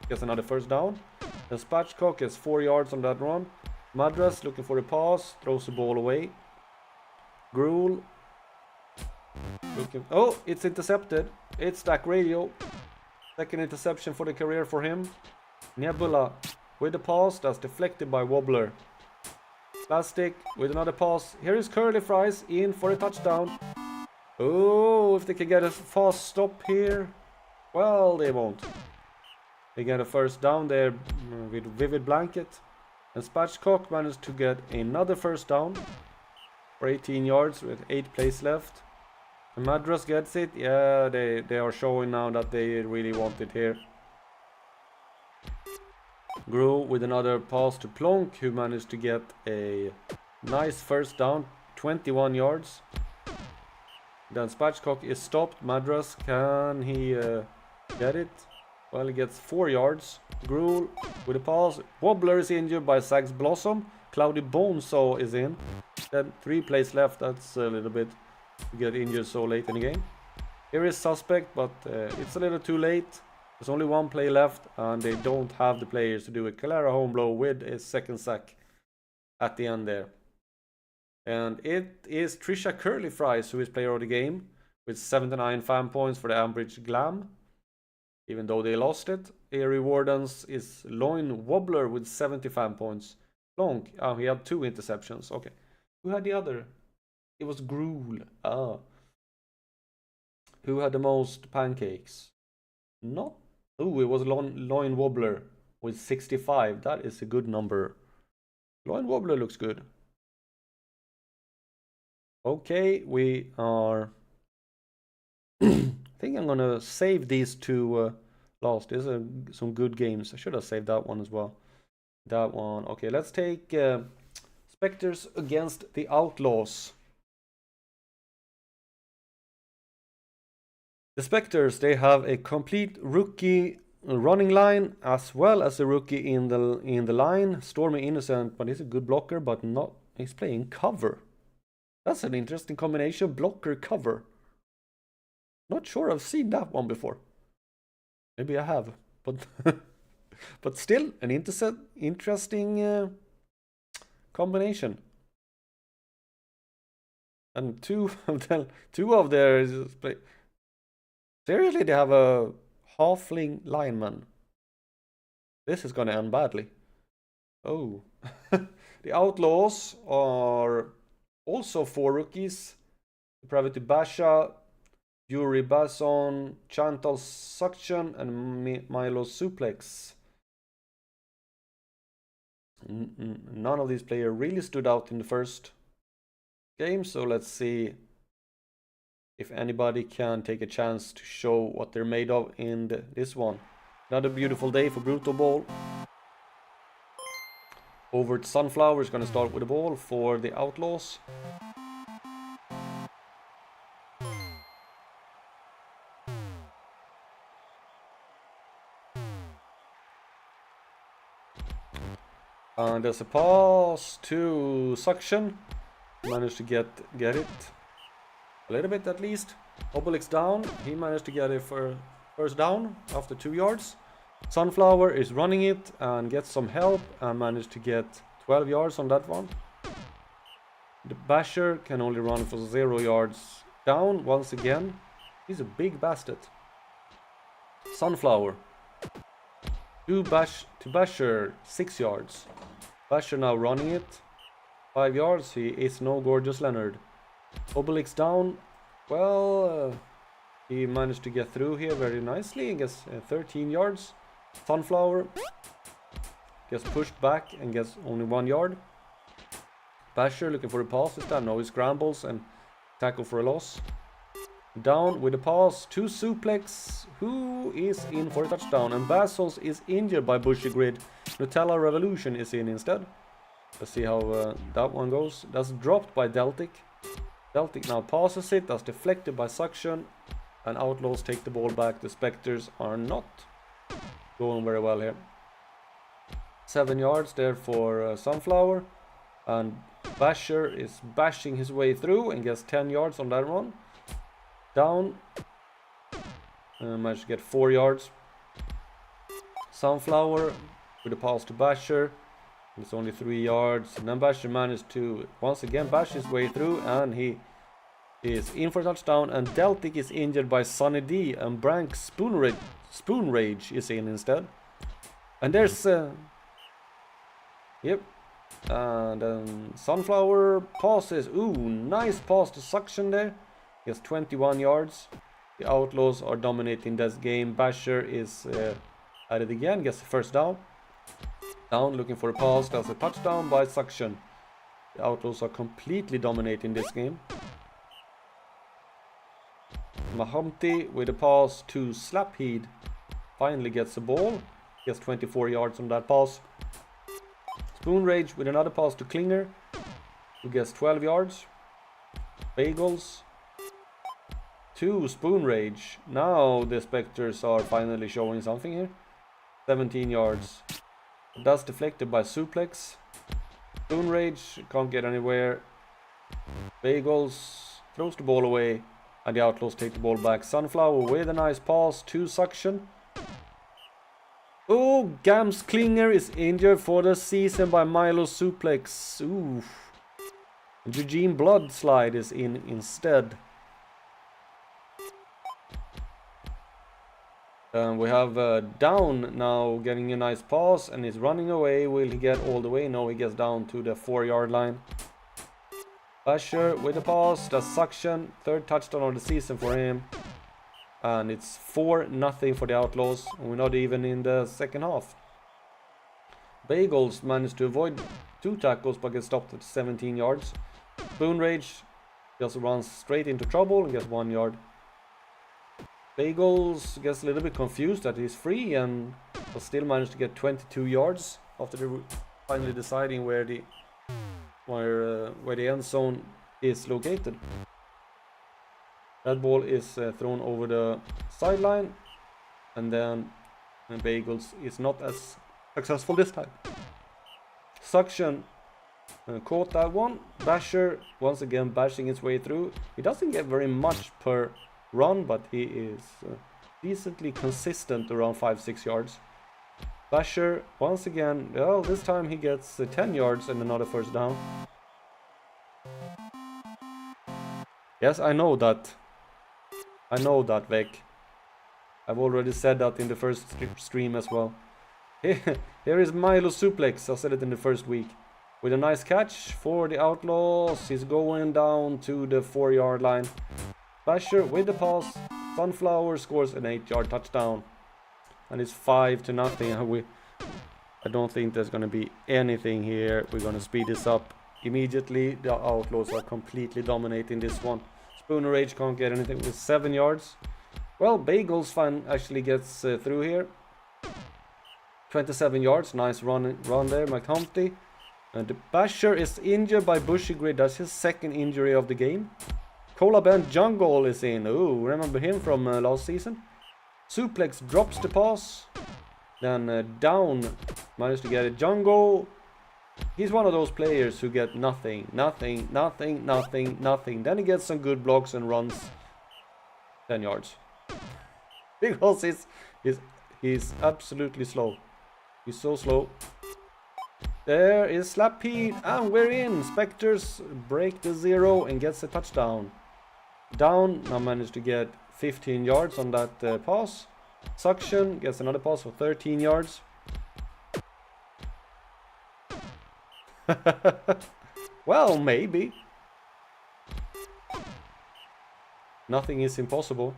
gets another first down. Then Spatchcock gets 4 yards on that run. Madras looking for a pass, throws the ball away. Gruel looking. Oh, it's intercepted. It's Stack Radio. Second interception for the career for him. Nebula with the pass that's deflected by Wobbler. Plastic with another pass. Here is Curly Fries in for a touchdown. Oh, if they can get a fast stop here. Well, they won't. They get a first down there with Vivid Blanket. And Spatchcock managed to get another first down for 18 yards with 8 plays left. And Madras gets it. Yeah, they are showing now that they really want it here. Grew with another pass to Plonk, who managed to get a nice first down, 21 yards. Then Spatchcock is stopped. Madras, can he get it? Well, he gets 4 yards. Gruel with a pass. Wobbler is injured by Sags Blossom. Cloudy Bonesaw is in. Then 3 plays left. That's a little bit to get injured so late in the game. Here is Suspect, but it's a little too late. There's only 1 play left, and they don't have the players to do it. Calara Homeblow with a second sack at the end there. And it is Trisha Curly Fries who is player of the game with 79 fan points for the Ambridge Glam, even though they lost it. Erie Wardens is Loin Wobbler with 70 fan points. Plonk, oh, he had 2 interceptions. Okay, who had the other? It was Gruel. Ah, who had the most pancakes? Not. Oh, it was Loin Wobbler with 65. That is a good number. Loin Wobbler looks good. Okay, we are. I think I'm gonna save these 2 last. These are some good games. I should have saved that one as well. That one. Okay, let's take Spectres against the Outlaws. The Spectres, they have a complete rookie running line as well as a rookie in the line. Stormy Innocent, but he's a good blocker, but not. He's playing cover. That's an interesting combination, blocker cover. Not sure I've seen that one before. Maybe I have, but but still an interesting combination. And two of their play. Seriously, they have a halfling lineman. This is gonna end badly. Oh, the Outlaws are also 4 rookies. Praviti Basha, Yuri Basson, Chantal Suction, and Milo Suplex. None of these players really stood out in the first game, so let's see if anybody can take a chance to show what they're made of in this one. Another beautiful day for Brutalball. Over to Sunflower is going to start with the ball for the Outlaws. And there's a pass to Suction. Managed to get it. A little bit at least. Obelix down. He managed to get it for first down after 2 yards. Sunflower is running it and gets some help and managed to get 12 yards on that one. The Basher can only run for 0 yards down once again. He's a big bastard. Sunflower to Basher, 6 yards. Basher now running it. 5 yards. He is no Gorgeous Leonard. Obelix down. Well, he managed to get through here very nicely. I guess 13 yards. Sunflower gets pushed back and gets only 1 yard. Basher looking for a pass this time. No, he scrambles and tackle for a loss. Down with a pass to Suplex, who is in for a touchdown. And Basils is injured by Bushy Grid. Nutella Revolution is in instead. Let's see how that one goes. That's dropped by Deltic. Deltic now passes it. That's deflected by Suction. And Outlaws take the ball back. The Spectres are not going very well here. 7 yards there for Sunflower. And Basher is bashing his way through and gets 10 yards on that run. Down. Managed to get 4 yards. Sunflower with a pass to Basher. It's only 3 yards. And then Basher managed to once again bash his way through. And he is in for a touchdown. And Deltic is injured by Sunny D. And Brank Spoon Rage is in instead. And there's... yep. And then Sunflower passes. Ooh, nice pass to Suction there. He has 21 yards. The Outlaws are dominating this game. Basher is at it again. Gets the first down. Down looking for a pass. That's a touchdown by Suction. The Outlaws are completely dominating this game. Mahumpty with a pass to Slapheed. Finally gets the ball. He has 24 yards on that pass. Spoon Rage with another pass to Klinger, who gets 12 yards. Bagels to Spoon Rage. Now the Spectres are finally showing something here. 17 yards. That's deflected by Suplex. Spoon Rage can't get anywhere. Bagels throws the ball away, and the Outlaws take the ball back. Sunflower with a nice pass to Suction. Oh, Gams Klinger is injured for the season by Milo Suplex. Ooh. Eugene Bloodslide is in instead. We have Down now getting a nice pass and is running away. Will he get all the way? No, he gets down to the 4-yard line. Basher with the pass. That's Suction. 3rd touchdown of the season for him. And it's 4-0 for the Outlaws. And we're not even in the second half. Bagels managed to avoid 2 tackles but gets stopped at 17 yards. Spoon Rage just runs straight into trouble and gets 1 yard. Bagels gets a little bit confused that he's free and but still managed to get 22 yards after finally deciding where the end zone is located. That ball is thrown over the sideline, and then Bagels is not as successful this time. Suction caught that one. Basher once again bashing his way through. He doesn't get very much per run, but he is decently consistent around 5-6 yards. Basher once again, well, this time he gets 10 yards and another first down. Yes, I know that. I know that, Vec. I've already said that in the first stream as well. Here is Milo Suplex. I said it in the first week. With a nice catch for the Outlaws. He's going down to the 4-yard line. Basher with the pass. Sunflower scores an 8-yard touchdown. And it's 5-0. I don't think there's going to be anything here. We're going to speed this up immediately. The Outlaws are completely dominating this one. Spooner Rage can't get anything with 7 yards. Well, Bagels actually gets through here. 27 yards. Nice run there, McHumpty. And the Basher is injured by Bushy Grid. That's his 2nd injury of the game. Cola Band Jungle is in. Ooh, remember him from last season? Suplex drops the pass. Then Down managed to get it. Jungle. He's one of those players who get nothing. Then he gets some good blocks and runs 10 yards. Because he's absolutely slow. He's so slow. There is Slapheed, and we're in. Spectres break the 0 and gets a touchdown. Down now managed to get 15 yards on that pass. Suction gets another pass for 13 yards. Well, maybe. Nothing is impossible.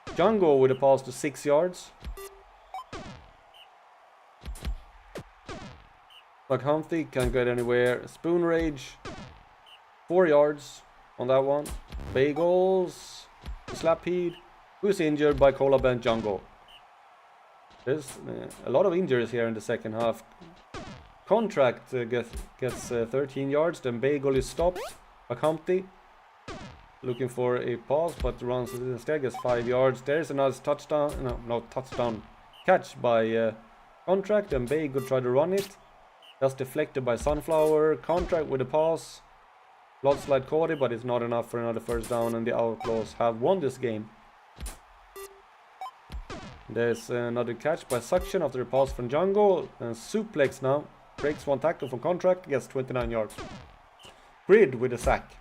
Django with a pass to 6 yards. Humpty can't get anywhere. Spoon Rage, 4 yards on that one. Bagels, Slapheed, who's injured by Cola Bent Django. There's a lot of injuries here in the second half. Contract gets 13 yards, then Bagel is stopped. Humpty looking for a pass, but runs instead, gets 5 yards. There's another touchdown, no touchdown catch by Contract, and Bagel tried to run it. That's deflected by Sunflower. Contract with a pass. Bloodslide caught it, but it's not enough for another first down, and the Outlaws have won this game. There's another catch by Suction after a pass from Django, and Suplex now. Breaks one tackle from Contract, gets 29 yards. Grid with a sack.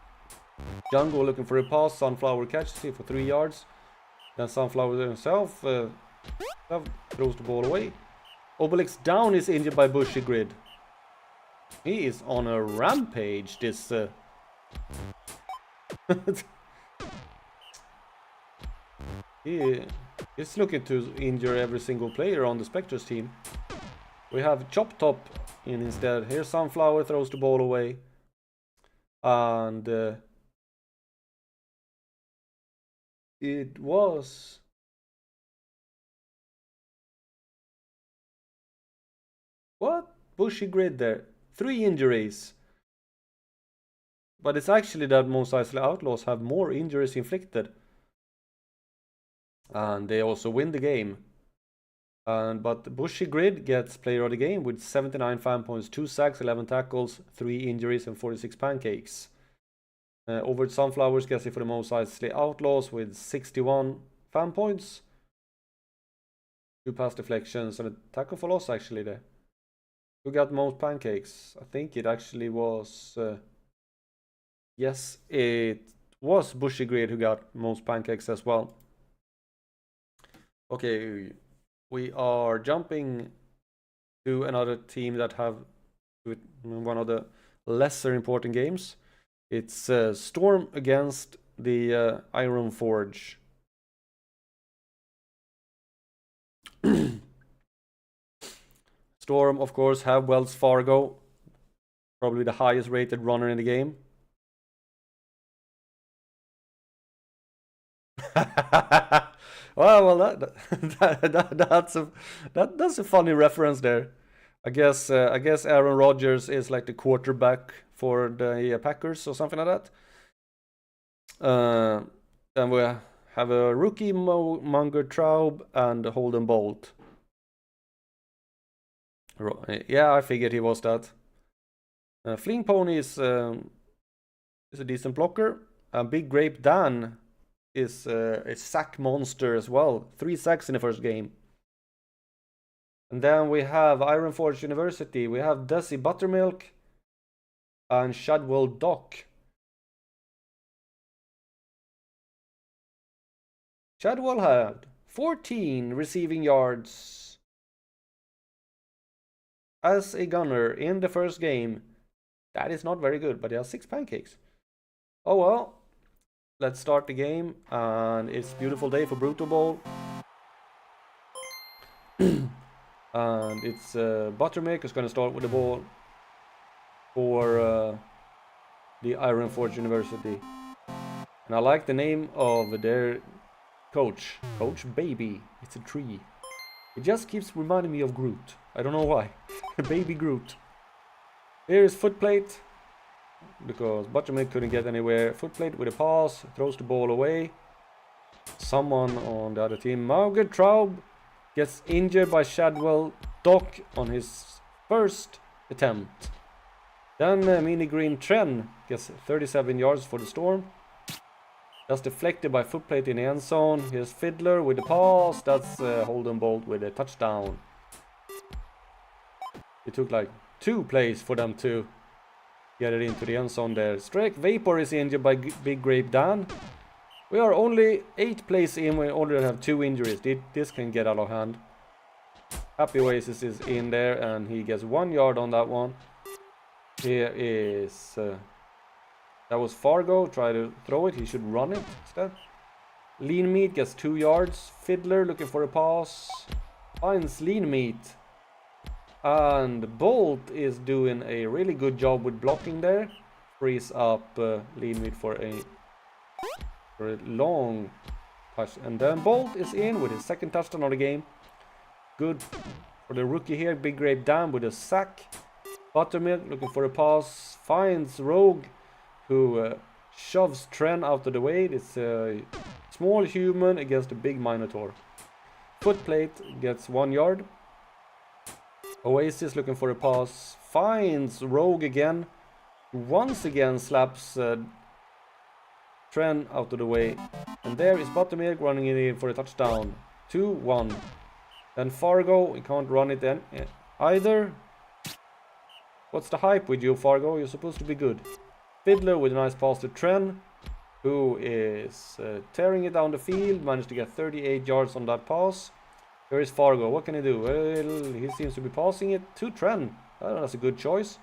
Django looking for a pass, Sunflower catches it for 3 yards. Then Sunflower himself throws the ball away. Obelix down is injured by Bushy Grid. He is on a rampage, this... He is looking to injure every single player on the Spectres team. We have Chop Top in instead. Here Sunflower throws the ball away. And... it was... What? Bushy Grid there. 3 injuries. But it's actually that Mos Eisley Outlaws have more injuries inflicted. And they also win the game. But Bushy Grid gets player of the game with 79 fan points, 2 sacks, 11 tackles, 3 injuries and 46 pancakes. Over Sunflowers gets it for the Mos Eisley Outlaws with 61 fan points. 2 pass deflections and a tackle for loss actually there. Who got most pancakes? I think it actually was... yes, it was Bushy Grid who got most pancakes as well. Okay, we are jumping to another team that have one of the lesser important games. It's Storm against the Iron Forge. Storm, of course, have Wells Fargo, probably the highest rated runner in the game. well, that's a funny reference there. I guess Aaron Rodgers is like the quarterback for the Packers or something like that. Then we have a rookie Munger Traub and Holden Bolt. Yeah, I figured he was that. Fling Pony is a decent blocker. Big Grape Dan is a sack monster as well. 3 sacks in the first game. And then we have Iron Forge University. We have Desi Buttermilk and Shadwell Doc. Shadwell had 14 receiving yards as a gunner in the first game. That is not very good, but he has 6 pancakes. Oh well. Let's start the game, and it's a beautiful day for Brutalball. And it's Buttermilk who's going to start with the ball for the Iron Forge University. And I like the name of their coach. Coach Baby. It's a tree. It just keeps reminding me of Groot. I don't know why. Baby Groot. Here's Footplate. Because Buttermilk couldn't get anywhere. Footplate with a pass. Throws the ball away. Someone on the other team. Mauger Traub gets injured by Shadwell Doc on his first attempt. Then Mini Green Tren gets 37 yards for the Storm. That's deflected by Footplate in the end zone. Here's Fiddler with the pass. That's Holden Bolt with a touchdown. It took like 2 plays for them to get it into the end zone there. Strike Vapor is injured by Big Grape Dan. We are only 8 plays in. We already have 2 injuries. This can get out of hand. Happy Oasis is in there and he gets 1 yard on that one. Here is... that was Fargo. Try to throw it. He should run it instead. Lean Meat gets 2 yards. Fiddler looking for a pass. Finds Lean Meat. And Bolt is doing a really good job with blocking there. Frees up Lean Meat for a long touch. And then Bolt is in with his second touchdown of the game. Good for the rookie here. Big Grape Dam with a sack. Buttermilk looking for a pass. Finds Rogue, who shoves Tren out of the way. It's a small human against a big Minotaur. Footplate gets 1 yard. Oasis looking for a pass. Finds Rogue again. Once again slaps Tren out of the way. And there is Buttermilk running it in for a touchdown. 2-1. Then Fargo, he can't run it then either. What's the hype with you, Fargo? You're supposed to be good. Fiddler with a nice pass to Tren, who is tearing it down the field. Managed to get 38 yards on that pass. Here is Fargo. What can he do? Well, he seems to be passing it to Tren. That's a good choice.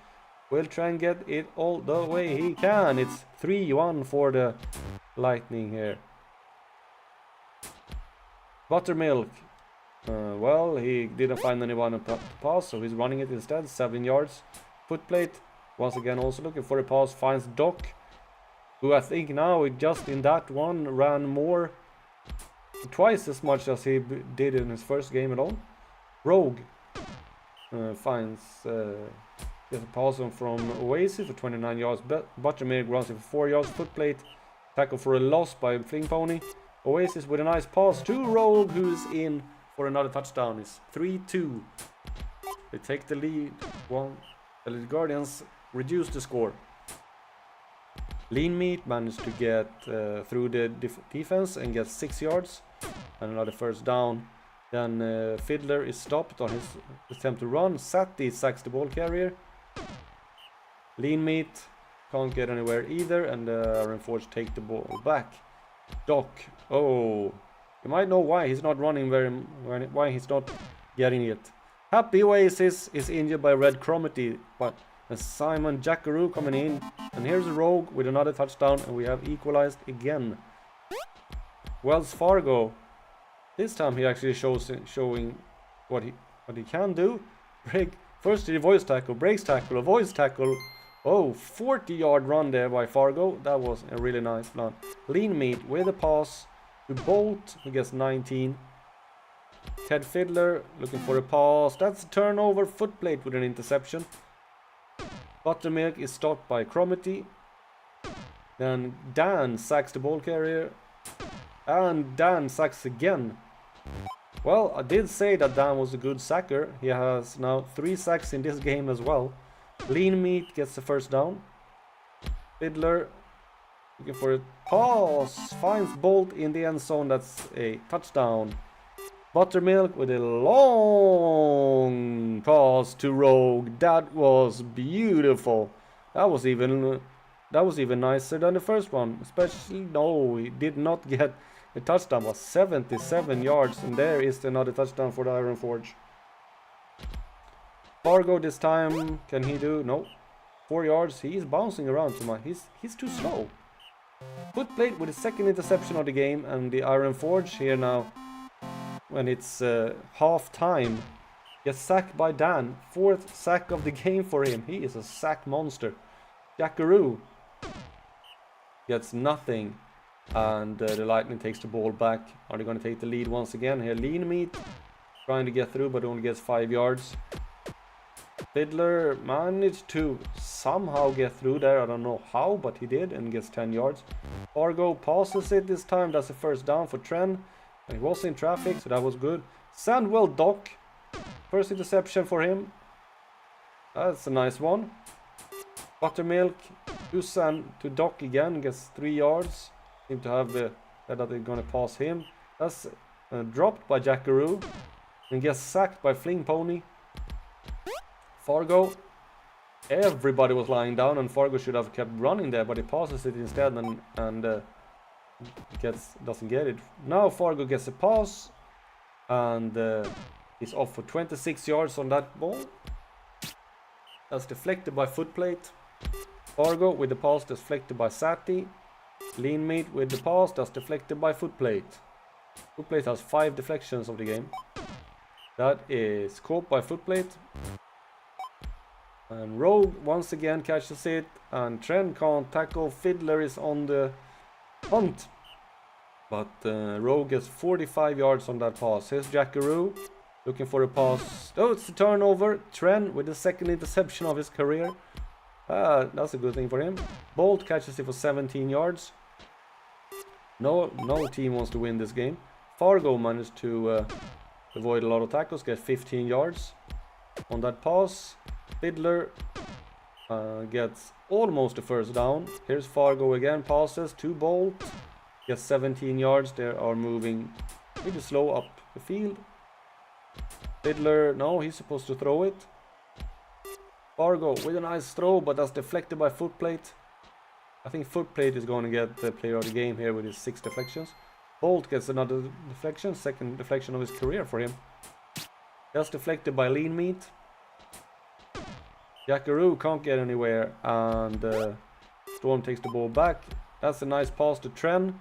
Will Tren get it all the way he can? It's 3-1 for the Lightning here. Buttermilk. Well, he didn't find anyone to pass, so he's running it instead. 7 yards. Footplate. Once again, also looking for a pass. Finds Doc, who I think now, just in that one, ran more, twice as much as he did in his first game alone. Rogue finds gets a pass on from Oasis for 29 yards. Buttermilk runs it for 4 yards. Footplate. Tackle for a loss by Fling Pony. Oasis with a nice pass to Rogue, who's in for another touchdown. It's 3-2. They take the lead. The Guardians reduce the score. Lean Meat managed to get through the defense and get 6 yards and another first down. Then Fiddler is stopped on his attempt to run. Sati sacks the ball carrier. Lean Meat can't get anywhere either, and Iron Forge take the ball back. Doc, oh, you might know why he's not running why he's not getting it. Happy Oasis is injured by Red Cromitty, but Simon Jackaroo coming in, and here's a Rogue with another touchdown, and we have equalized again. Wells Fargo, this time he actually showing what he can do. First the voice tackle, breaks tackle, a voice tackle. Oh, 40-yard run there by Fargo. That was a really nice run. Lean Meat with a pass to Bolt, who gets 19. Ted Fiddler looking for a pass. That's a turnover. Footplate with an interception. Buttermilk is stopped by Cromitty. Then Dan sacks the ball carrier. And Dan sacks again. Well, I did say that Dan was a good sacker. He has now 3 sacks in this game as well. Lean Meat gets the first down. Fiddler looking for a pass. Finds Bolt in the end zone. That's a touchdown. Buttermilk with a long pass to Rogue. That was beautiful. That was even nicer than the first one. Especially, no, he did not get a touchdown. It was 77 yards, and there is another touchdown for the Iron Forge. Fargo this time, can he do? No. 4 yards. He's bouncing around too much. He's too slow. Footplate with the second interception of the game, and the Iron Forge here now, when it's half time, gets sacked by Dan. 4th sack of the game for him. He is a sack monster. Jackaroo gets nothing, and the Lightning takes the ball back. Are they going to take the lead once again? Here, Lean Meat trying to get through, but only gets 5 yards. Fiddler managed to somehow get through there. I don't know how, but he did, and gets 10 yards. Fargo passes it this time. That's the first down for Tren. He was in traffic, so that was good. Sandwell Doc. First interception for him. That's a nice one. Buttermilk to Doc again. Gets 3 yards. Seem to have that they're going to pass him. That's dropped by Jackaroo. And gets sacked by Fling Pony. Fargo. Everybody was lying down, and Fargo should have kept running there, but he passes it instead and doesn't get it. Now Fargo gets a pass, and he's off for 26 yards on that ball. That's deflected by footplate. Fargo with the pass deflected by Sati. Lean Meat with the pass that's deflected by footplate. Footplate has 5 deflections of the game. That is caught by footplate. And Rogue once again catches it. And Trent can't tackle. Fiddler is on the hunt. But Rogue gets 45 yards on that pass. Here's Jackaroo looking for a pass. Oh, it's a turnover. Trent with the second interception of his career. That's a good thing for him. Bolt catches it for 17 yards. No team wants to win this game. Fargo managed to avoid a lot of tackles, get 15 yards on that pass. Fiddler gets almost a first down. Here's Fargo again, passes to Bolt. Gets 17 yards. They are moving pretty slow up the field. Fiddler, no, he's supposed to throw it. Fargo with a nice throw, but that's deflected by footplate. I think footplate is going to get the player of the game here with his 6 deflections. Bolt gets another deflection, second deflection of his career for him. That's deflected by Lean Meat. Jackaroo can't get anywhere, and Storm takes the ball back. That's a nice pass to Tren,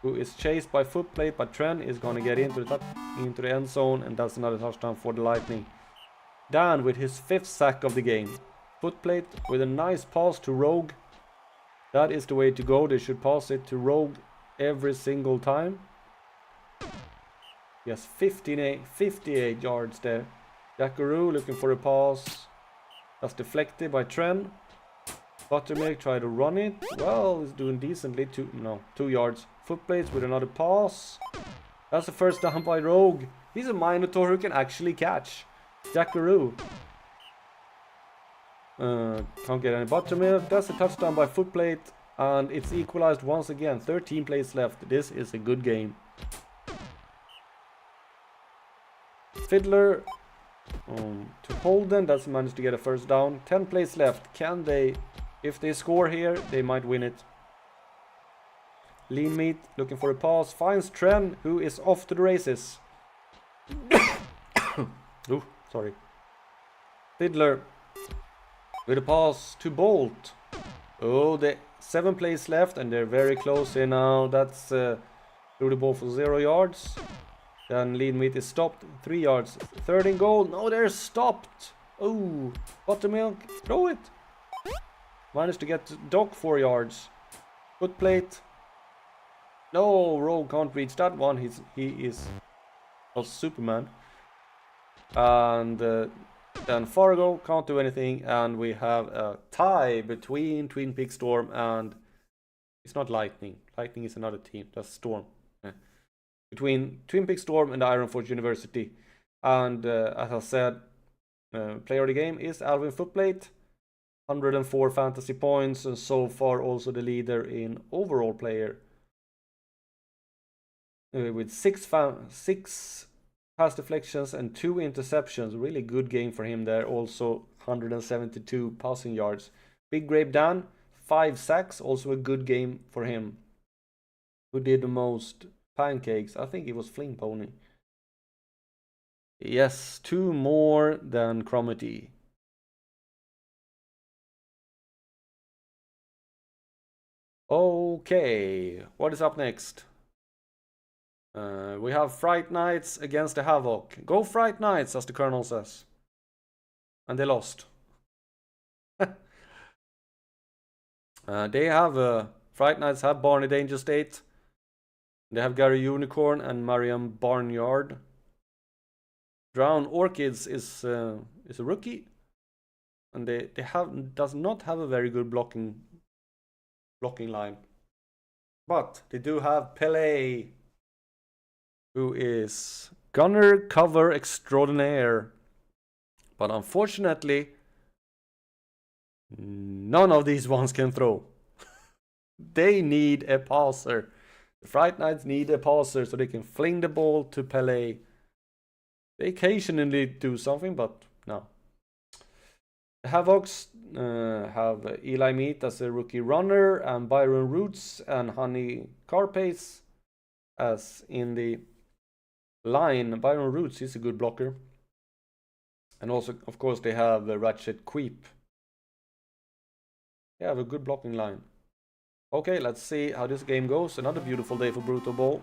who is chased by footplate, but Tren is going to get into the end zone, and that's another touchdown for the Lightning. Dan with his 5th sack of the game. Footplate with a nice pass to Rogue. That is the way to go. They should pass it to Rogue every single time. Yes, 58 yards there. Jackaroo looking for a pass. That's deflected by Tren. Buttermilk tried to run it. Well, he's doing decently. 2 yards. Footplates with another pass. That's the first down by Rogue. He's a Minotaur who can actually catch. Jackaroo. Can't get any Buttermilk. That's a touchdown by footplate. And it's equalized once again. 13 plays left. This is a good game. Fiddler to Holden. That's managed to get a first down. 10 plays left. Can they, if they score here, they might win it. Lean Meat looking for a pass. Finds Tren, who is off to the races. Ooh, sorry. Fiddler with a pass to Bolt. Oh, the 7 plays left, and they're very close here now. That's through the ball for 0 yards. Then Lean Meat is stopped. 3 yards. 3rd and goal. No, they're stopped. Oh, Buttermilk. Throw it. Managed to get Doc 4 yards. Footplate. No, Rogue can't reach that one. He is not Superman. And then Fargo can't do anything. And we have a tie between Twin Peaks Storm and... It's not Lightning. Lightning is another team. That's Storm. Between Twin Peaks Storm and Ironforge University. And as I said, player of the game is Alvin Footplate. 104 fantasy points, and so far also the leader in overall player. With 6 pass deflections and 2 interceptions. Really good game for him there. Also 172 passing yards. Big Grape Dan, 5 sacks. Also a good game for him. Who did the most pancakes? I think it was Fling Pony. Yes, 2 more than Cromitty. Okay, what is up next? We have Fright Knights against the Havoc. Go Fright Knights, as the Colonel says. And they lost. They have Fright Knights have Barney Danger State. They have Gary Unicorn and Mariam Barnyard. Drown Orchids is a rookie, and they does not have a very good blocking line, but they do have Pele, who is gunner cover extraordinaire. But unfortunately, none of these ones can throw. They need a passer. The Fright Knights need a passer so they can fling the ball to Pele. They occasionally do something, but no. The Havocs have Eli Meat as a rookie runner, and Byron Roots and Honey Carpace as in the line. Byron Roots is a good blocker. And also, of course, they have Ratchet Queep. They have a good blocking line. Okay, let's see how this game goes. Another beautiful day for Brutalball.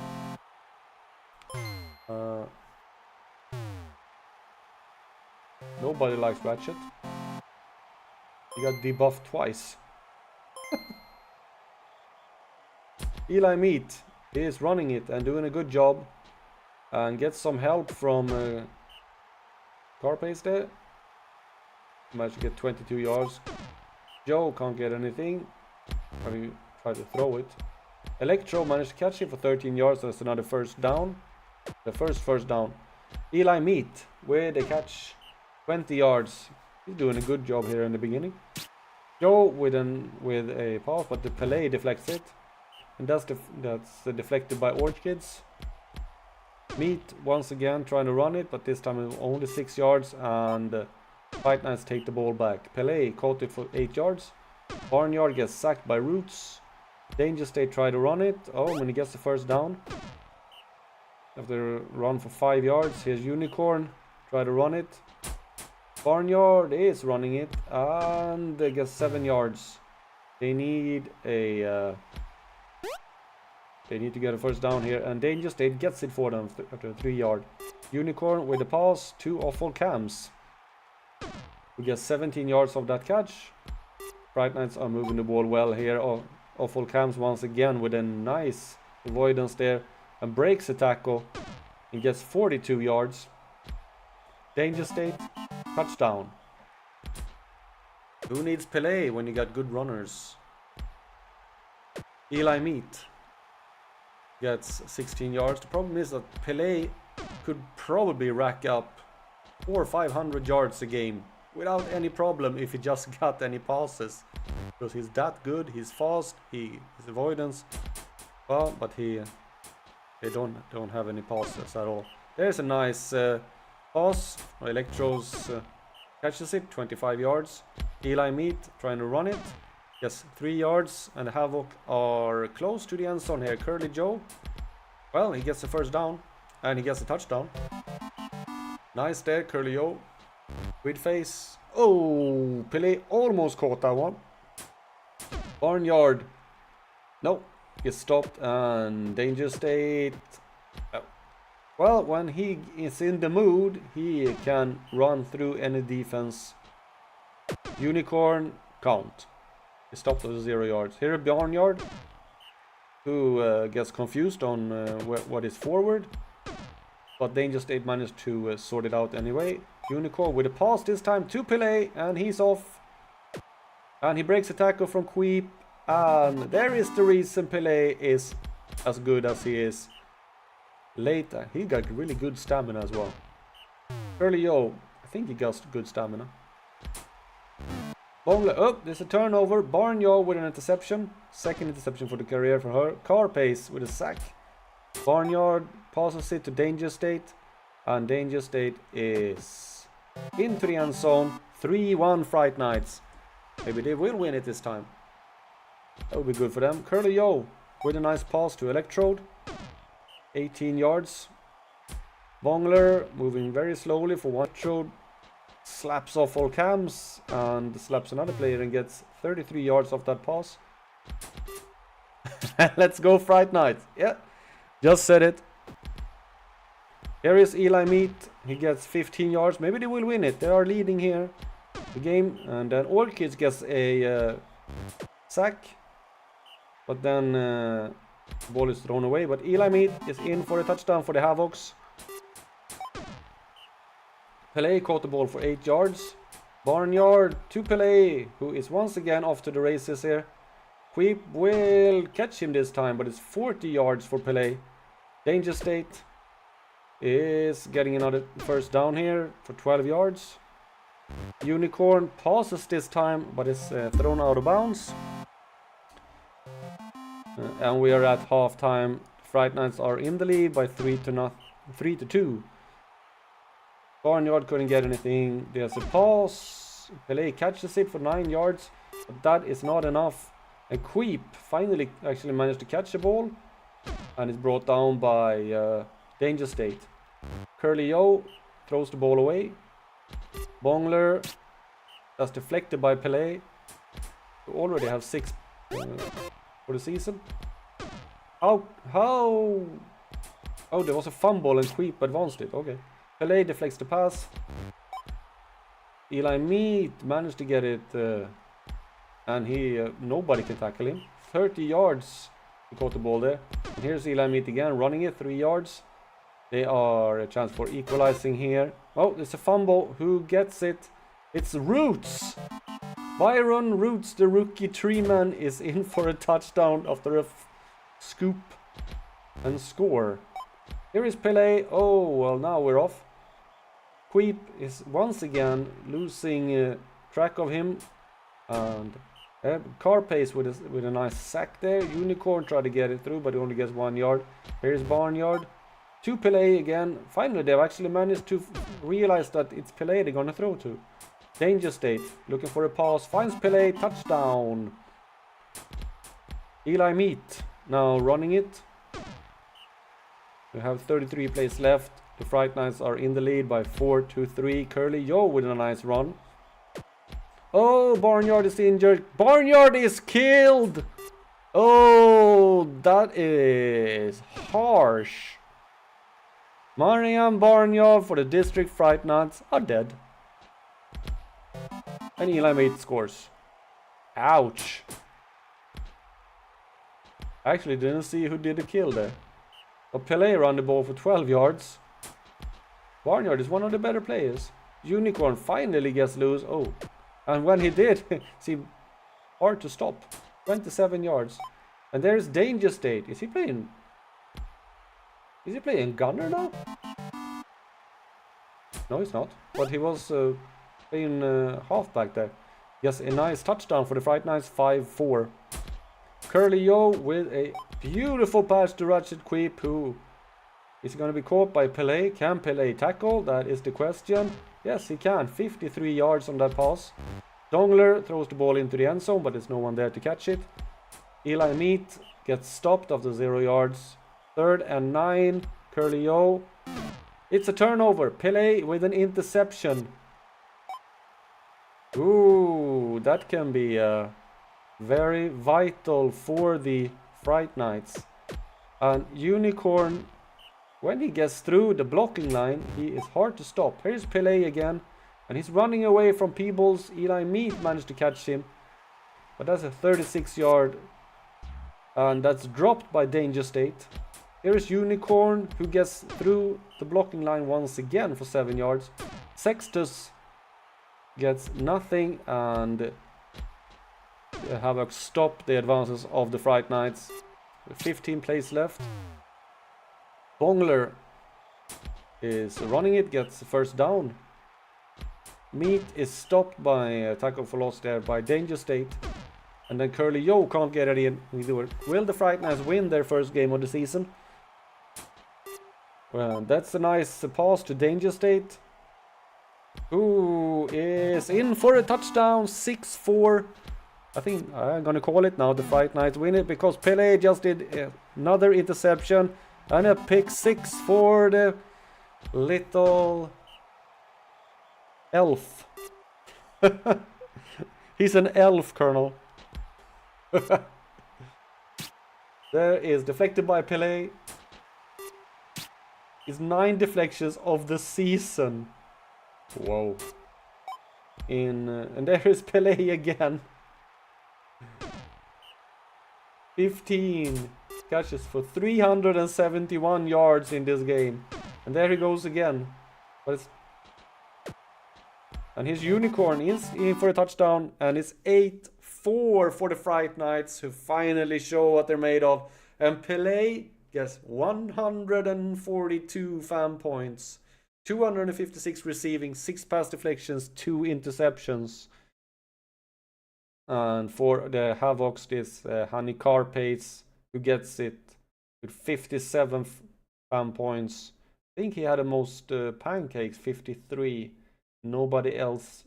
Nobody likes Ratchet. He got debuffed twice. Eli Meat is running it and doing a good job. And gets some help from car pace there. Managed to get 22 yards. Joe can't get anything. I mean, try to throw it. Electro managed to catch him for 13 yards. That's another first down. The first down. Eli Meat with a catch. 20 yards. He's doing a good job here in the beginning. Joe with a pass, but the Pelé deflects it. And that's deflected by Orchids. Meat once again trying to run it, but this time only 6 yards, and Fight Nights take the ball back. Pelé caught it for 8 yards. Barnyard gets sacked by Roots. Danger State try to run it. Oh, when he gets the first down. After a run for 5 yards, here's Unicorn. Try to run it. Barnyard is running it, and they get 7 yards. They need a... They need to get a first down here, and Danger State gets it for them after a 3 yard. Unicorn with the pass, 2 awful cams. We get 17 yards of that catch. Fright Nights are moving the ball well here. Awful cams once again with a nice avoidance there, and breaks a tackle and gets 42 yards. Danger State, touchdown. Who needs Pelé when you got good runners? Eli Meat gets 16 yards. The problem is that Pelé could probably rack up 400 or 500 yards a game without any problem if he just got any passes, because he's that good. He's fast, his avoidance, well, but they don't have any passes at all. There's a nice pass. Electros catches it, 25 yards. Eli Meat trying to run it. Yes, 3 yards, and the Havoc are close to the end zone here. Curly Joe, well, he gets the first down, and he gets a touchdown. Nice there, Curly Joe. With face. Oh, Pelé almost caught that one. Barnyard. No, gets stopped, and Danger State. Well, when he is in the mood, he can run through any defense. Unicorn, count. He stopped at 0 yards. Here a Barnyard, who gets confused on what is forward. But Danger State managed to sort it out anyway. Unicorn with a pass this time to Pelé, and he's off. And he breaks a tackle from Queep. And there is the reason Pelé is as good as he is. Later, he got really good stamina as well. Curly Joe, I think he got good stamina. Bongler, oh, there's a turnover. Barnyard with an interception. Second interception for the career for her. Car pace with a sack. Barnyard passes it to Danger State. And Danger State is into the end zone. 3-1 Fright Nights. Maybe they will win it this time. That would be good for them. Curly Joe with a nice pass to Electrode. 18 yards. Bongler moving very slowly for one. Electrode slaps off all cams and slaps another player and gets 33 yards off that pass. Let's go Fright Night. Yeah, just said it. Here is Eli Meat. He gets 15 yards. Maybe they will win it. They are leading here the game. And then Orchids gets a sack. But then the ball is thrown away. But Eli Meat is in for a touchdown for the Havocs. Pelé caught the ball for 8 yards. Barnyard to Pelé, who is once again off to the races here. Queep will catch him this time, but it's 40 yards for Pelé. Danger State is getting another first down here for 12 yards. Unicorn passes this time, but is thrown out of bounds. And we are at halftime. Fright Nights are in the lead by 3-2. Barnyard couldn't get anything. There's a pass. Pelé catches it for 9 yards, but that is not enough. And Queep finally actually managed to catch the ball, and is brought down by Danger State. Curly Joe throws the ball away. Bongler. That's deflected by Pelé. We already have 6 for the season. How? Oh, there was a fumble and Queep advanced it. Okay. Pelé deflects the pass. Eli Meat managed to get it. And nobody can tackle him. 30 yards. He caught the ball there. And here's Eli Meat again, running it 3 yards. They are a chance for equalizing here. Oh, it's a fumble. Who gets it? It's Roots. Byron Roots, the rookie tree man, is in for a touchdown after a scoop and score. Here is Pelé. Oh, well, now we're off. Queep is once again losing track of him. And car pace with a nice sack there. Unicorn tried to get it through, but he only gets 1 yard. Here's Barnyard. To Pelé again. Finally, they've actually managed to realize that it's Pelé they're gonna throw to. Danger State, looking for a pass, finds Pelé, touchdown. Eli Meat now running it. We have 33 plays left. The Fright Nights are in the lead by 4-3. Curly Yo with a nice run. Oh, Barnyard is injured. Barnyard is killed. Oh, that is harsh. Marian Barnyard for the District Fright Nights are dead. And Eli Meat scores. Ouch. I actually didn't see who did the kill there. But Pelé ran the ball for 12 yards. Barnyard is one of the better players. Unicorn finally gets loose. Oh. And when he did, see, hard to stop. 27 yards. And there's Danger State. Is he playing gunner now? No, he's not. But he was playing halfback there. Yes, a nice touchdown for the Fright Nights. 5-4. Curly Yo with a beautiful pass to Ratchet Queep, who is going to be caught by Pelé. Can Pelé tackle? That is the question. Yes, he can. 53 yards on that pass. Dongler throws the ball into the end zone, but there's no one there to catch it. Eli Meat gets stopped after 0 yards. 3rd and 9. Curly Yo. It's a turnover. Pelé with an interception. Ooh, that can be very vital for the Fright Nights. And Unicorn, when he gets through the blocking line, he is hard to stop. Here's Pelé again, and he's running away from Peebles. Eli Meat managed to catch him, but that's a 36-yard, and that's dropped by Danger State. Here's Unicorn, who gets through the blocking line once again for 7 yards. Sextus gets nothing, and Havoc stopped the advances of the Fright Nights. 15 plays left. Bongler is running it, gets the first down. Meat is stopped by a tackle for loss there by Danger State. And then Curly Yo can't get it in either. Will the Fright Nights win their first game of the season? Well, that's a nice pass to Danger State, who is in for a touchdown. 6-4. I think I'm gonna call it now. The Fright Nights win it because Pelé just did another interception and a pick 6 for the little elf. He's an elf, Colonel. There is deflected by Pelé. It's 9 deflections of the season. Whoa. And there is Pelé again. 15 catches for 371 yards in this game. And there he goes again. And his Unicorn is in for a touchdown. And it's 8-4 for the Fright Nights, who finally show what they're made of. And Pelé gets 142 fan points. 256 receiving, 6 pass deflections, 2 interceptions. And for the Havocs, this Honey Carpace, who gets it with 57 fan points. I think he had the most pancakes, 53. Nobody else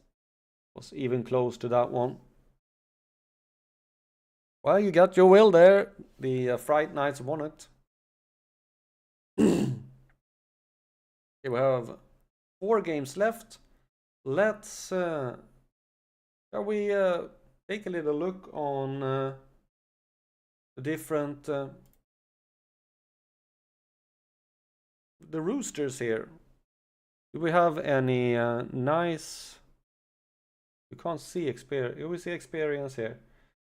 was even close to that one. Well, you got your will there. The Fright Nights won it. Okay, we have 4 games left. let's shall we take a little look on the different the roosters here. Do we have any nice? You can't see experience. You will see experience here.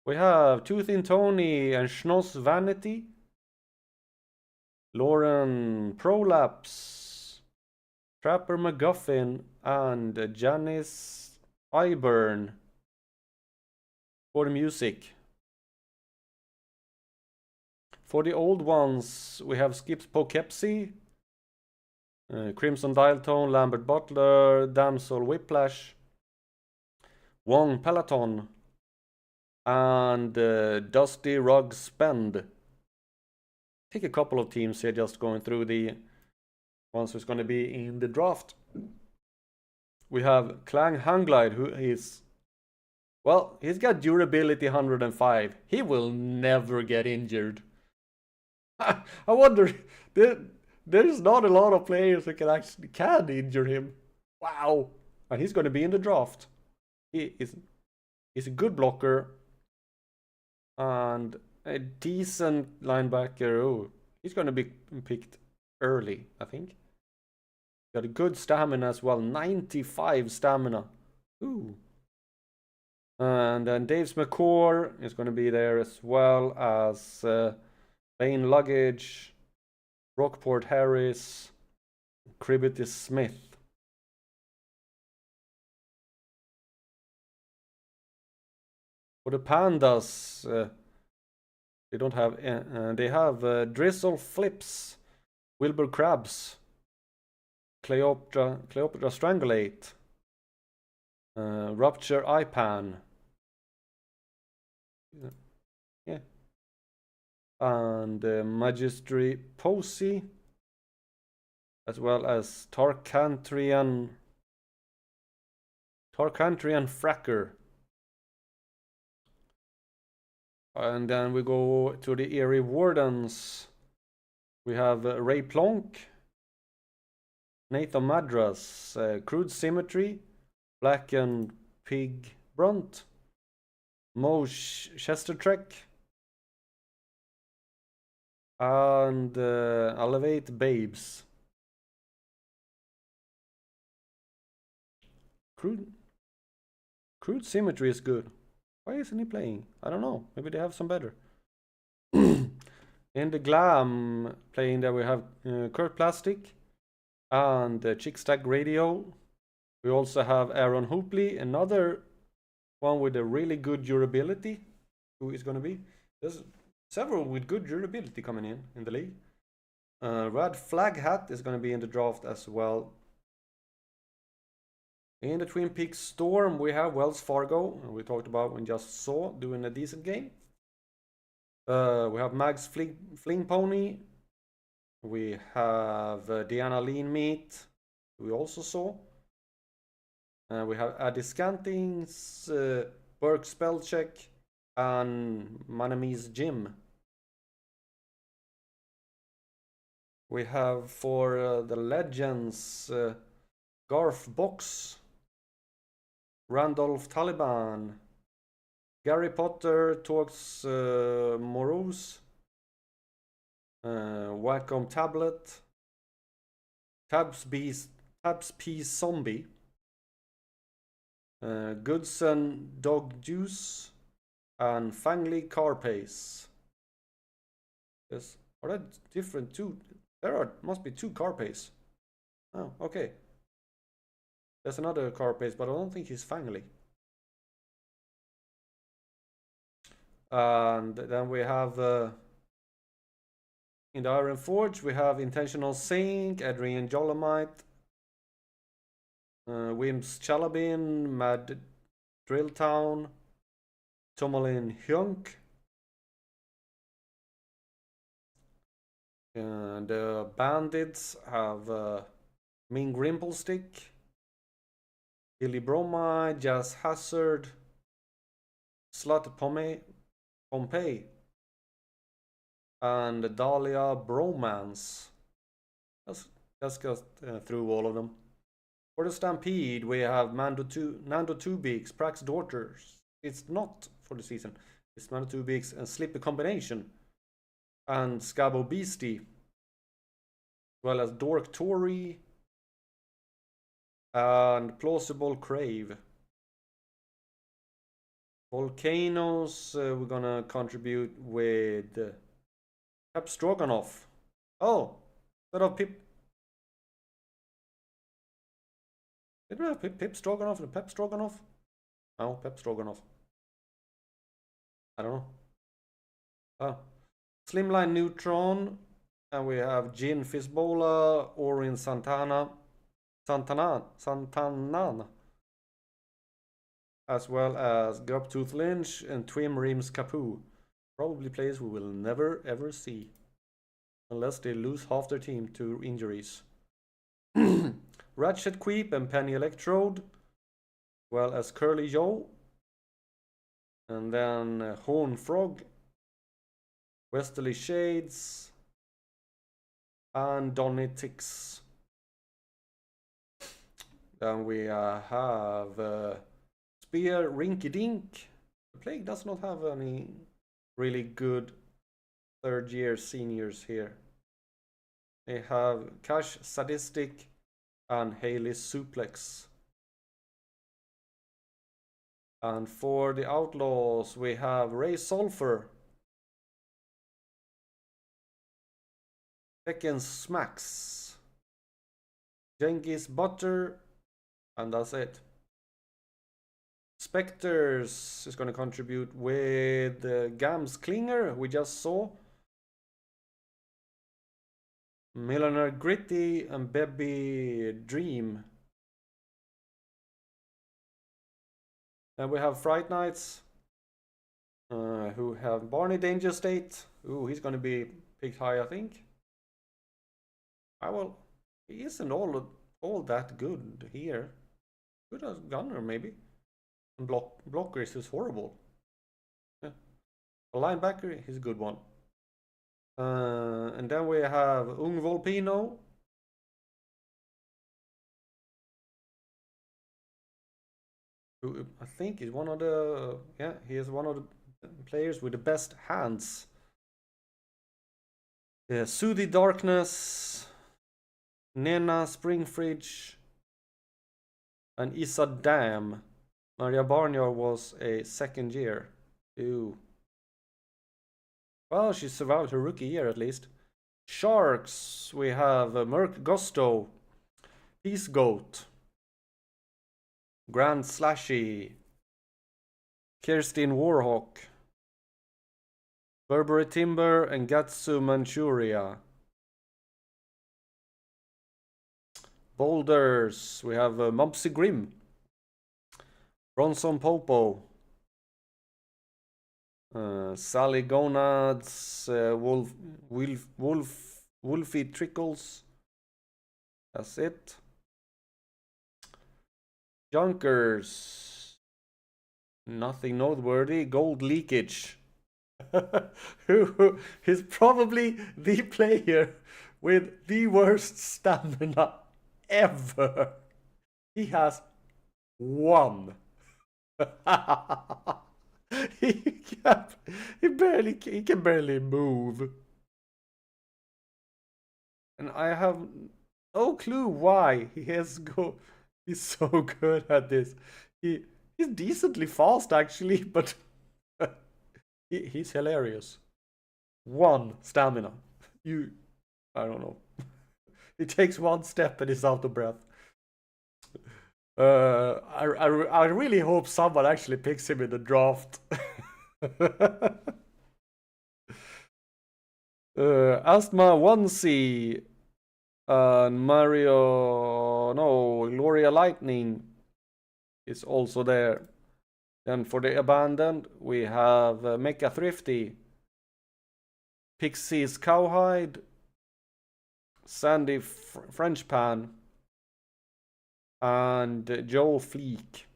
We have Toothin Tony and Schnoss Vanity, Lauren Prolapse, Trapper McGuffin, and Janice Iburn for the music. For the old ones, we have Skips Poughkeepsie, Crimson Dial Tone, Lambert Butler, Damsel Whiplash, Wong Peloton, and Dusty Rug Spend. Take a couple of teams here, just going through the ones who's going to be in the draft. We have Klang Hanglide, who is, well, he's got durability 105. He will never get injured. I wonder, there's not a lot of players who can injure him. Wow. And he's going to be in the draft. He's a good blocker and a decent linebacker. Oh, he's going to be picked early, I think. Got a good stamina as well. 95 stamina. Ooh. And then Dave's McCord is going to be there, as well as Lane Luggage, Rockport Harris, Cribbity Smith. For the Pandas, they don't have. They have Drizzle Flips, Wilbur Krabs, Cleopatra Strangulate, Rupture Ipan. Yeah. And Magistry Posey, as well as Tarkantrian Fracker. And then we go to the Erie Wardens. We have Ray Plonk, Nathan Madras, Crude Symmetry, Black and Pig Brunt, Mo Chestertrek, and Elevate Babes. Crude Symmetry is good. Why isn't he playing? I don't know. Maybe they have some better. In the Glam playing there we have Kurt Plastic and Chickstack Radio. We also have Aaron Hoopley, another one with a really good durability. Who is going to be? There's several with good durability coming in the league. Red Flag Hat is going to be in the draft as well. In the Twin Peaks Storm, we have Wells Fargo, we talked about when just saw doing a decent game. We have Mags Fling Pony. We have Deanna Lean Meat, we also saw. We have Addy Scantings, Burke Spellcheck, and Manamese Jim. We have for the Legends, Garth Box, Randolph Taliban, Gary Potter talks Morose, Wacom Tablet, Tabs P Zombie, Goodson Dog Juice, and Fangly Carpace. Yes, are that different too? Must be two Carpace. Oh, okay. There's another Carpace, but I don't think he's Fangly. And then we have in the Iron Forge, we have Intentional Sink, Adrian Jolomite, Wims Chalabin, Mad Drilltown, Tomalin Hyunk. And the Bandits have Ming Grimplestick, Billy Bromide, Jazz Hazard, Slut Pompey, and Dahlia Bromance. Let's go through all of them. For the Stampede, we have Nando Two Beaks, Prax's Daughters. It's not for the season. It's Nando Two Beaks and Slippy Combination. And Scabo Beastie. As well as Dork Tory. And Plausible Crave. Volcanoes, we're gonna contribute with Pep Stroganoff. Oh, instead of Pip. Did we have Pip Stroganoff and Pep Stroganoff? No, Pep Stroganoff. I don't know. Oh. Slimline Neutron. And we have Jin Fizbola, Orin Santana. As well as Grubtooth Lynch and Twim Reams Capu. Probably players we will never ever see. Unless they lose half their team to injuries. Ratchet Queep and Penny Electrode. As well as Curly Joe. And then Horn Frog. Westerly Shades. And Donny Tix. Then we have Spear Rinky Dink. The Plague does not have any really good third year seniors here. They have Cash Sadistic and Haley Suplex. And for the Outlaws, we have Ray Sulphur. Tekken Smacks. Genghis Butter. And that's it. Spectres is going to contribute with Gams Klinger, we just saw. Millionaire Gritty and Baby Dream. Then we have Fright Nights, who have Barney Danger State. Ooh, he's going to be picked high, I think. Well, he isn't all that good here. Good as gunner, maybe. And blockers is horrible. Yeah. A linebacker, he's a good one. And then we have Ung Volpino. Who I think is one of the... Yeah, he is one of the players with the best hands. Yeah, Soothie Darkness. Nena Springfridge. And Issa Dam. Maria Barnyard was a second year. Ew. Well, she survived her rookie year at least. Sharks, we have Merc Gusto. Peace Goat. Grand Slashy. Kirstin Warhawk. Burberry Timber and Gatsu Manchuria. Boulders, we have Mopsy Grim. Bronson Popo. Sally Gonads, Wolfie Trickles. That's it. Junkers. Nothing noteworthy. Gold Leakage. Who is probably the player with the worst stamina ever. He has one. he can barely move. And I have no clue why he's so good at this. He's decently fast actually, but he's hilarious. One stamina. I don't know. He takes one step and he's out of breath. I really hope someone actually picks him in the draft. Asthma Onesie and Gloria Lightning is also there. Then for the Abandoned, we have Mecha Thrifty, Pixie's Cowhide, Sandy French Pan, and Joe Fleek.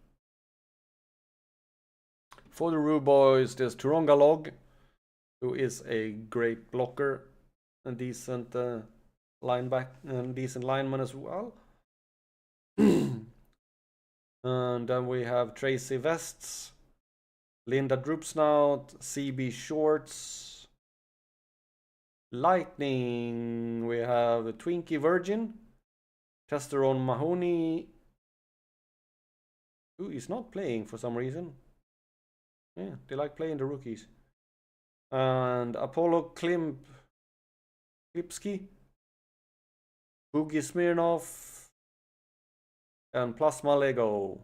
For the Rue Boys, there's Turonga Log, who is a great blocker and decent linebacker and decent lineman as well. And then we have Tracy Vests, Linda Droopsnout, CB Shorts, Lightning. We have Twinkie Virgin, Testosterone Mahoney. Ooh, he's not playing for some reason. Yeah, they playing the rookies. And Apollo Klipski, Boogie Smirnov, and Plasma Lego.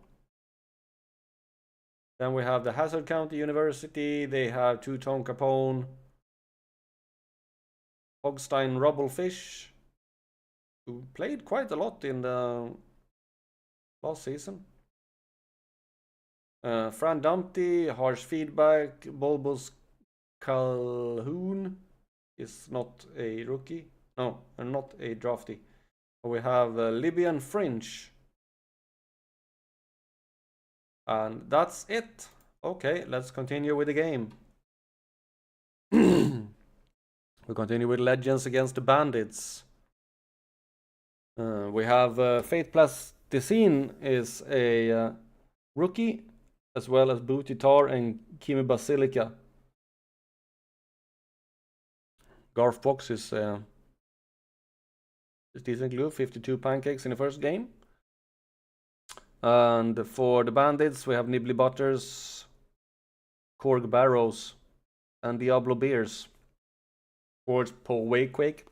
Then we have the Hazard County University. They have Two-Tone Capone, Hogstein Rubblefish, who played quite a lot in the last season. Fran Dumpty, Harsh Feedback, Bulbous Calhoun is not a rookie. No, not a drafty. We have Libyan Fringe. And that's it. Okay, let's continue with the game. We continue with Legends against the Bandits. We have Faith Plasticine is a rookie, as well as Booty Tar and Kimi Basilica. Garth Box is decent glue, 52 pancakes in the first game. And for the Bandits, we have Nibbly Butters, Korg Barrows, and Diablo Beers. Towards Paul Wakequake.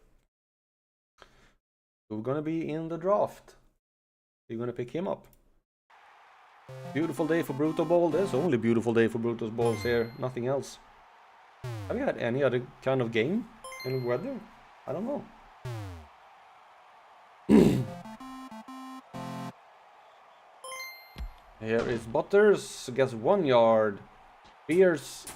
Who's gonna be in the draft? You're gonna pick him up. Beautiful day for Brutalball. There's only beautiful day for Brutalballs here, nothing else. Have you had any other kind of game in weather? I don't know. Here is Butters, gets 1 yard. Beers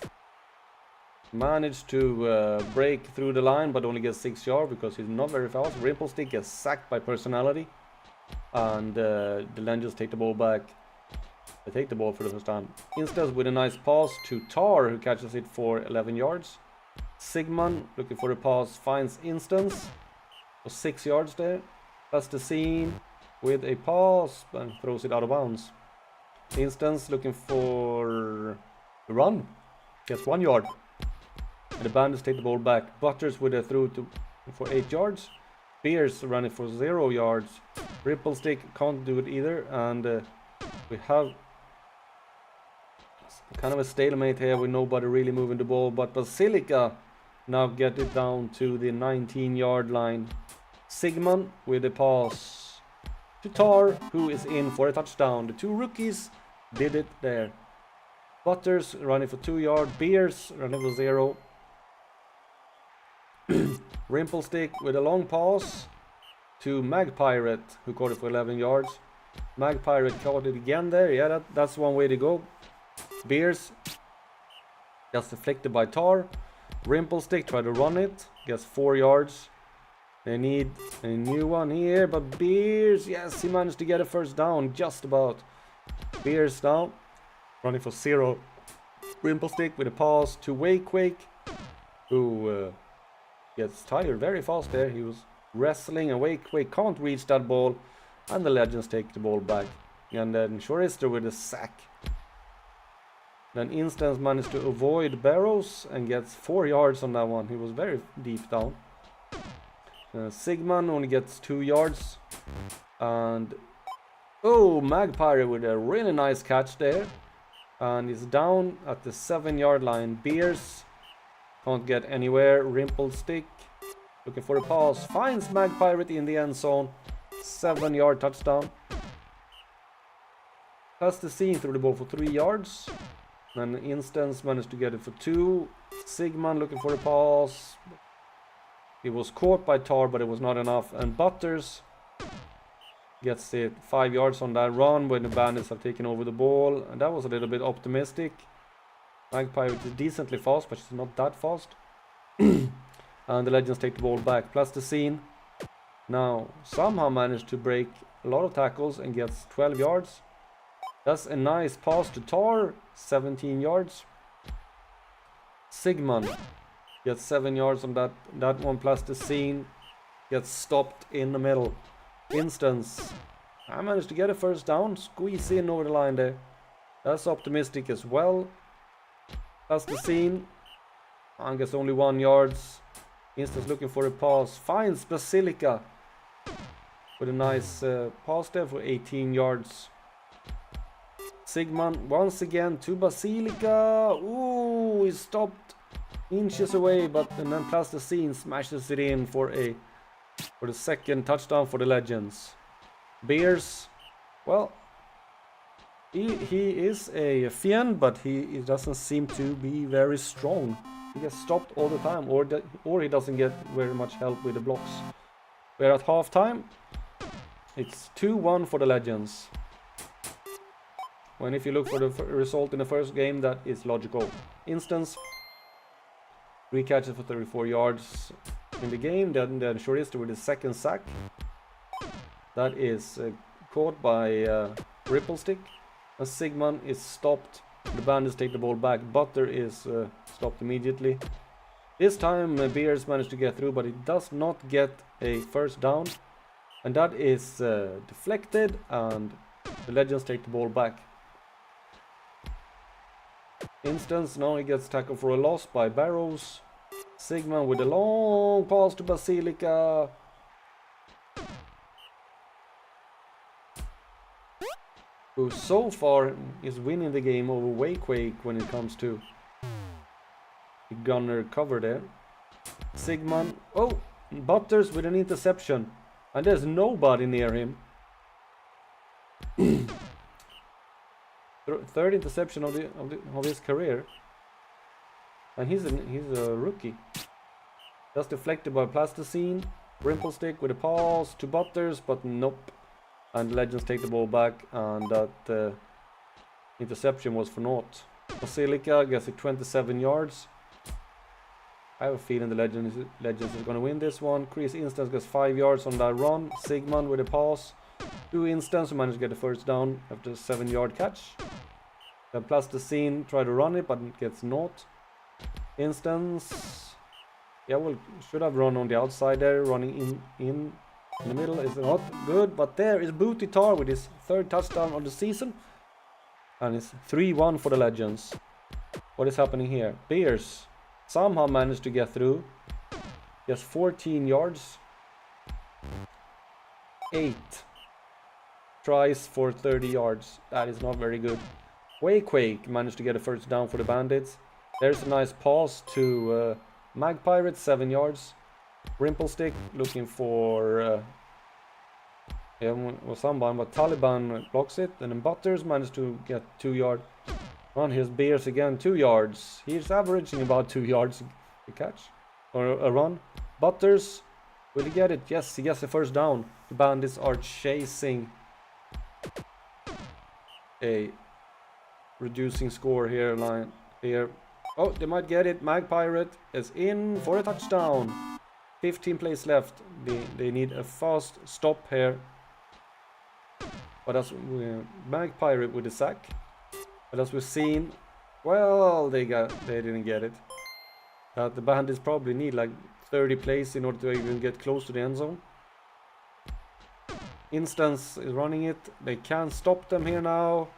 managed to break through the line, but only gets 6 yards because he's not very fast. Rimplestick gets sacked by Personality. And the Legends take the ball back. They take the ball for the first time. Instance with a nice pass to Tar, who catches it for 11 yards. Sigmund, looking for a pass, finds Instance for 6 yards there. That's the scene with a pass and throws it out of bounds. Instance looking for a run, gets 1 yard. And the Bandits take the ball back. Butters with a throw for 8 yards. Beers running for 0 yards. Ripplestick can't do it either. And we have kind of a stalemate here with nobody really moving the ball. But Basilica now get it down to the 19-yard line. Sigmund with a pass to Tar, who is in for a touchdown. The two rookies did it there. Butters running for 2 yards. Beers running for 0. Rimplestick with a long pass to Magpirate, who caught it for 11 yards. Magpirate caught it again there. Yeah, that's one way to go. Beers just deflected by Tar. Rimplestick tried to run it, gets 4 yards. They need a new one here, but Beers, yes, he managed to get a first down, just about. Beers now, running for 0. Rimplestick with a pass to Wakequake, who gets tired very fast there. He was wrestling, and Wakequake can't reach that ball, and the Legends take the ball back. And then Shorister with a sack. Then Instance managed to avoid Barrows and gets 4 yards on that one. He was very deep down. Sigmund only gets 2 yards. And oh, Magpie with a really nice catch there. And he's down at the 7-yard line. Beers can't get anywhere. Rimplestick looking for a pass. Finds Magpie in the end zone. 7-yard touchdown. That's the scene through the ball for 3 yards. And Instance managed to get it for 2. Sigmund looking for a pass. He was caught by Tar, but it was not enough. And Butters gets it 5 yards on that run when the Bandits have taken over the ball. And that was a little bit optimistic. Magpie is decently fast, but she's not that fast. And the Legends take the ball back. Plus the scene now somehow managed to break a lot of tackles and gets 12 yards. That's a nice pass to Tar, 17 yards. Sigmund gets 7 yards on that one, plus the scene gets stopped in the middle. Instance I managed to get a first down. Squeeze in over the line there. That's optimistic as well. That's the scene. I guess only 1 yards. Instance looking for a pass. Finds Basilica with a nice pass there for 18 yards. Sigmund once again to Basilica. Ooh, he stopped inches away, but and then Plasticine smashes it in for the second touchdown for the Legends. Bears, well, he is a Fiend, but he doesn't seem to be very strong. He gets stopped all the time, or he doesn't get very much help with the blocks. We're at halftime. It's 2-1 for the Legends. When if you look for the result in the first game, that is logical. Instance, 3 catches for 34 yards in the game. Then Shorista with his second sack. That is caught by Ripplestick. And Sigmund is stopped. The Bandits take the ball back. Butter is stopped immediately. This time Beers managed to get through, but he does not get a first down. And that is deflected, and the Legends take the ball back. Instance, now he gets tackled for a loss by Barrows. Sigmund with a long pass to Basilica. Who so far is winning the game over Wakequake when it comes to the gunner cover there. Sigmund, oh, Butters with an interception, and there's nobody near him. Third interception of his career, and he's a rookie. That's deflected by Plasticine. Rimplestick with a pass to Butters, but nope. And Legends take the ball back, and that interception was for naught. Basilica gets it 27 yards. I have a feeling the Legends is going to win this one. Chris Instance gets 5 yards on that run. Sigmund with a pass. 2 Instance who managed to get the first down after a 7-yard catch. Then Plasticine try to run it, but it gets naught. Instance, yeah, well, should have run on the outside there. Running in the middle is not good, but there is Booty Tar with his 3rd touchdown of the season. And it's 3-1 for the Legends. What is happening here? Bears somehow managed to get through. Just 14 yards. 8 tries for 30 yards. That is not very good. Wakequake managed to get a first down for the Bandits. There's a nice pass to Magpirate, 7 yards. Rimplestick looking for someone, but Taliban blocks it, and then Butters managed to get 2 yards. On his Bears again, 2 yards. He's averaging about 2 yards a catch or a run. Butters, will he get it? Yes, he gets the first down. The Bandits are chasing a reducing score here. Oh, they might get it. Magpirate is in for a touchdown. 15 plays left. They need a fast stop here. But as Magpirate with the sack. But as we've seen, well, they didn't get it. The Bandits probably need like 30 plays in order to even get close to the end zone. Instance is running it. They can't stop them here now.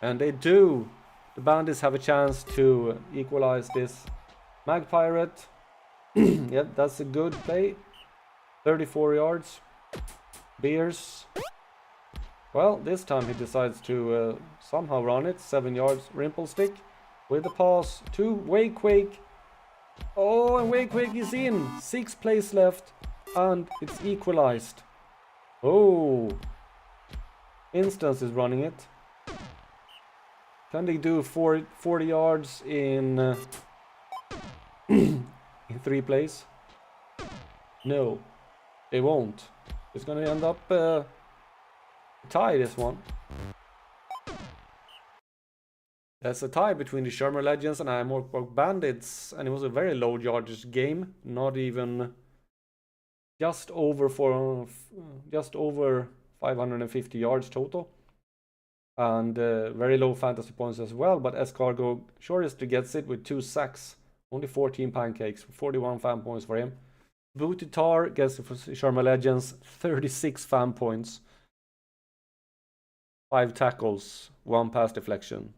And they do. The Bandits have a chance to equalize this. Magpirate. Yep, that's a good play. 34 yards. Beers. Well, this time he decides to somehow run it. 7 yards. Rimplestick with the pass to Wakequake. Oh, and Wakequake is in. 6 plays left. And it's equalized. Oh. Instance is running it. Can they do 40 yards in in 3 plays? No, they won't. It's gonna end up tie this one. That's a tie between the Shermer Legends and Amorkborg Bandits, and it was a very low yardage game. Not even just over 550 yards total. And very low fantasy points as well, but Escargo Shorester gets it with 2 sacks. Only 14 pancakes, 41 fan points for him. Booty Tar gets it for Sharma Legends, 36 fan points. 5 tackles, 1 pass deflection.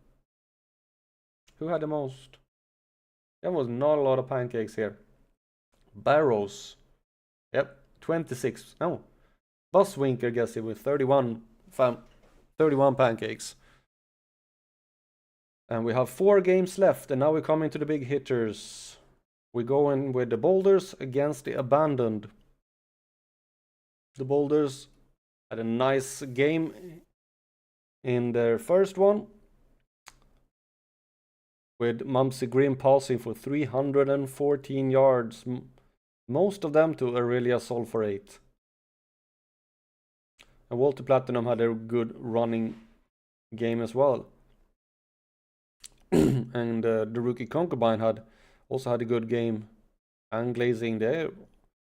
Who had the most? There was not a lot of pancakes here. Barrows. Yep, 26. No. Buswinker gets it with 31 pancakes. And we have 4 games left, and now we're coming to the big hitters. We go in with the Boulders against the Abandoned. The Boulders had a nice game in their first one, with Mumsy Grim passing for 314 yards, most of them to Aurelia Sulphurate. And Walter Platinum had a good running game as well. And the rookie Concubine also had a good game. And Glazing there. A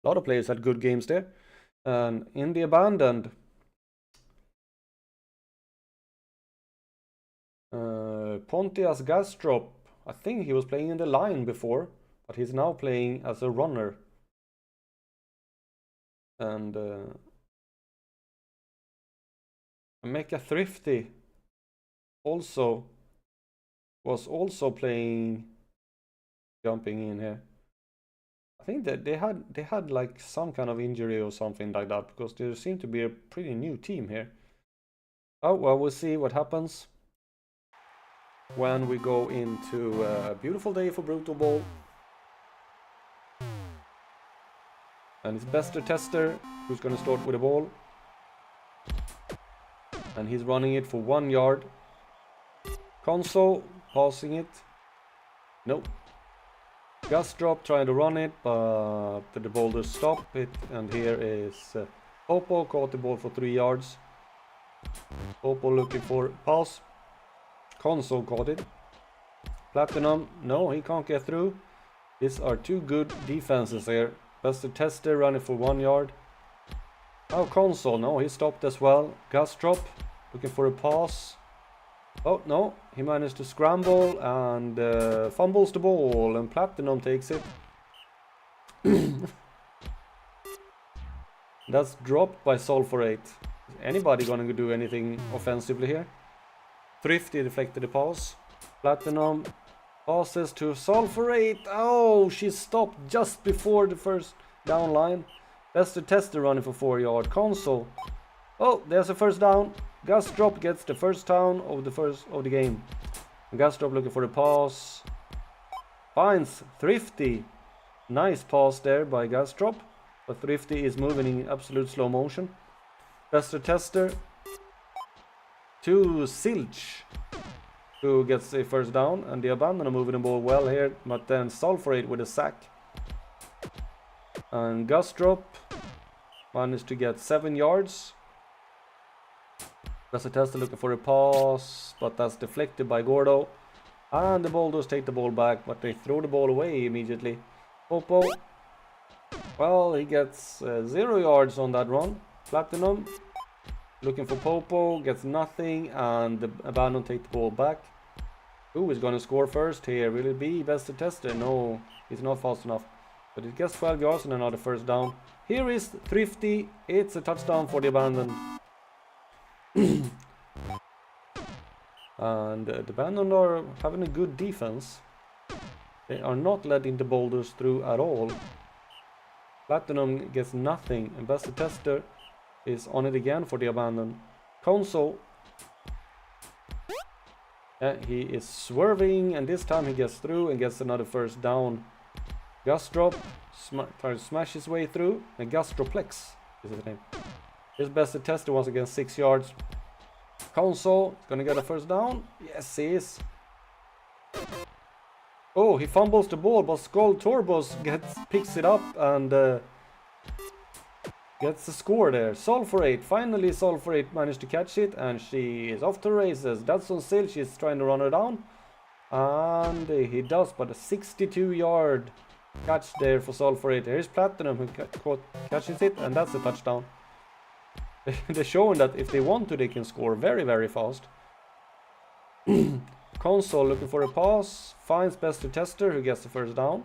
lot of players had good games there. And in the Abandoned, Pontius Gastrop, I think he was playing in the line before, but he's now playing as a runner. And Mecha Thrifty was also playing, jumping in here. I think that they had like some kind of injury or something like that, because there seemed to be a pretty new team here. Oh well, we'll see what happens when we go into a beautiful day for Brutalball. And it's Bester Tester who's going to start with the ball. And he's running it for 1 yard. Console passing it. Nope. Gastrop trying to run it, but the Boulders stop it. And here is Popo, caught the ball for 3 yards. Popo looking for pass. Console caught it. Platinum, no, he can't get through. These are 2 good defenses here. Bester Tester running for 1 yard. Oh, Console, no, he stopped as well. Gastrop looking for a pass. Oh, no, he managed to scramble and fumbles the ball, and Platinum takes it. That's dropped by Sulphurate. Is anybody gonna do anything offensively here? Thrifty deflected the pass. Platinum passes to Sulphurate. Oh, she stopped just before the first down line. Bester Tester running for 4 yard. Console. Oh, there's a first down. Gastrop gets the first down of the game. Gastrop looking for the pass. Finds Thrifty. Nice pass there by Gastrop. But Thrifty is moving in absolute slow motion. Bester Tester to Silch, who gets a first down, and the Abandon are moving the ball well here, but then Sulphurate with a sack. And Gastrop managed to get 7 yards. Bester Tester looking for a pass, but that's deflected by Gordo. And the Boulders take the ball back, but they throw the ball away immediately. Popo, well, he gets 0 yards on that run. Platinum looking for Popo, gets nothing, and the Abandon take the ball back. Who is going to score first here? Will it be Bester Tester? No, he's not fast enough. But it gets 12 yards and another first down. Here is Thrifty. It's a touchdown for the Abandoned. And the Abandoned are having a good defense. They are not letting the Boulders through at all. Platinum gets nothing, and Bester Tester is on it again for the Abandoned. Console. He is swerving, and this time he gets through and gets another first down. Gastrop tries to smash his way through, and Gastroplex is his name. Here's Bester Tester once again, 6 yards. Console is gonna get a first down. Yes, he is. Oh, he fumbles the ball, but Skull Torbos picks it up and gets the score there. Sulphurate, finally Sulphurate managed to catch it, and she is off to races. That's on Sil, she's trying to run her down. And he does, but a 62-yard catch there for Sulphurate. Here's Platinum who catches it, and that's a touchdown. They're showing that if they want to, they can score very, very fast. Console looking for a pass, finds Bester Tester who gets the first down.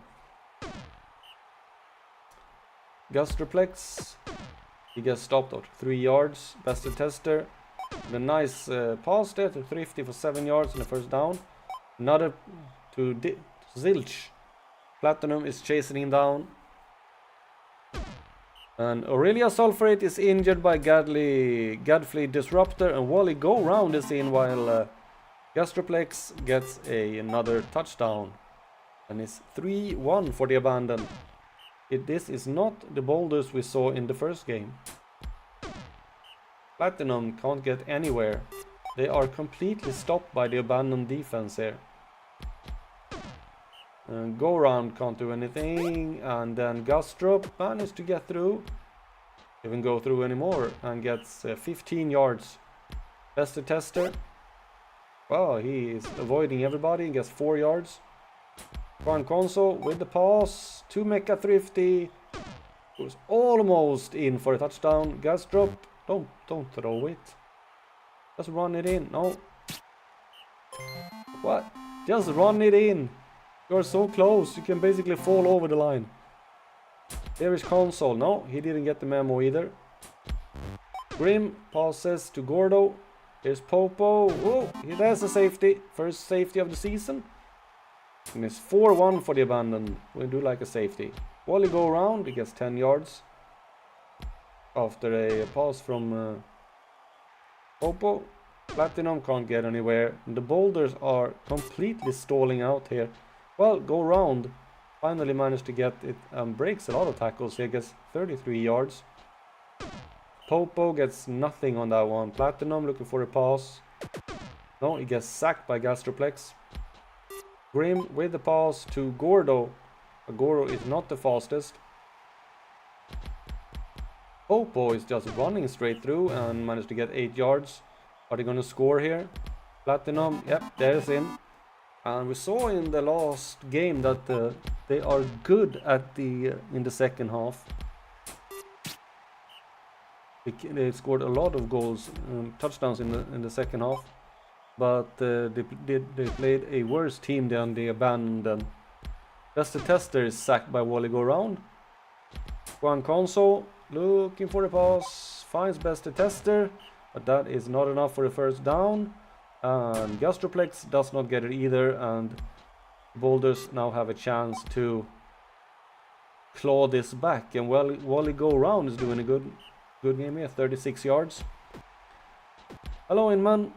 Gastroplex, he gets stopped at 3 yards. Bester Tester The nice pass there to Thrifty for 7 yards in the first down. Another to Zilch. Platinum is chasing him down. And Aurelia Sulfurate is injured by Gadfly Disruptor, and Wally Go Round is in while Gastroplex gets another touchdown. And it's 3-1 for the Abandon. This is not the boulders we saw in the first game. Platinum can't get anywhere. They are completely stopped by the Abandoned defense here. Go Round can't do anything, and then Gustrop managed to get through. Even go through anymore, and gets 15 yards. Bester Tester. Wow, he is avoiding everybody and gets 4 yards. Juan Console with the pass to Mecha Thrifty. Who's almost in for a touchdown. Gustrop, don't throw it. Just run it in. No. What? Just run it in. You're so close, you can basically fall over the line. There is Console. No, he didn't get the memo either. Grim passes to Gordo. Here's Popo. Oh, there's a safety. First safety of the season. And it's 4-1 for the Abandoned. We do like a safety. Wally Go Around. He gets 10 yards. After a pass from Popo. Platinum can't get anywhere. And the boulders are completely stalling out here. Well, Go Round finally managed to get it and breaks a lot of tackles. He gets 33 yards. Popo gets nothing on that one. Platinum looking for a pass. No, he gets sacked by Gastroplex. Grim with the pass to Gordo. Gordo is not the fastest. Popo is just running straight through and managed to get 8 yards. Are they going to score here? Platinum, yep, there's in. And we saw in the last game that they are good at in the second half. They scored a lot of goals, touchdowns in the second half, but they played a worse team than the Abandoned. Bester Tester is sacked by Wally Go Round. Juan Console looking for a pass, finds Bester Tester, but that is not enough for the first down. And Gastroplex does not get it either, and Boulders now have a chance to claw this back. And Wally Go Round is doing a good game here, 36 yards. Hello, Inman.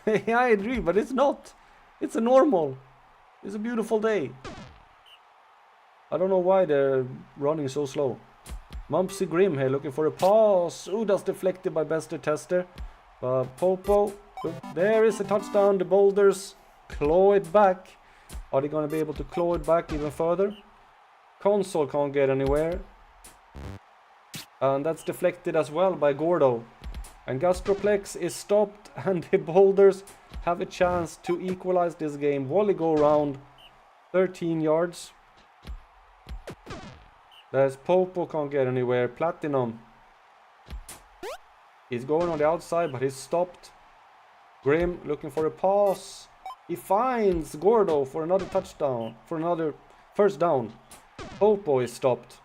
Yeah, I agree, but it's not. It's a normal. It's a beautiful day. I don't know why they're running so slow. Mumpsy Grim here looking for a pass. Ooh, that's deflected by Bester Tester. But Popo, there is a touchdown. The Boulders claw it back. Are they going to be able to claw it back even further? Console can't get anywhere. And that's deflected as well by Gordo. And Gastroplex is stopped, and the Boulders have a chance to equalize this game. Wally Go Round, 13 yards. There's Popo, can't get anywhere. Platinum. He's going on the outside, but he's stopped. Grim looking for a pass. He finds Gordo for another touchdown. For another first down. Popo is stopped.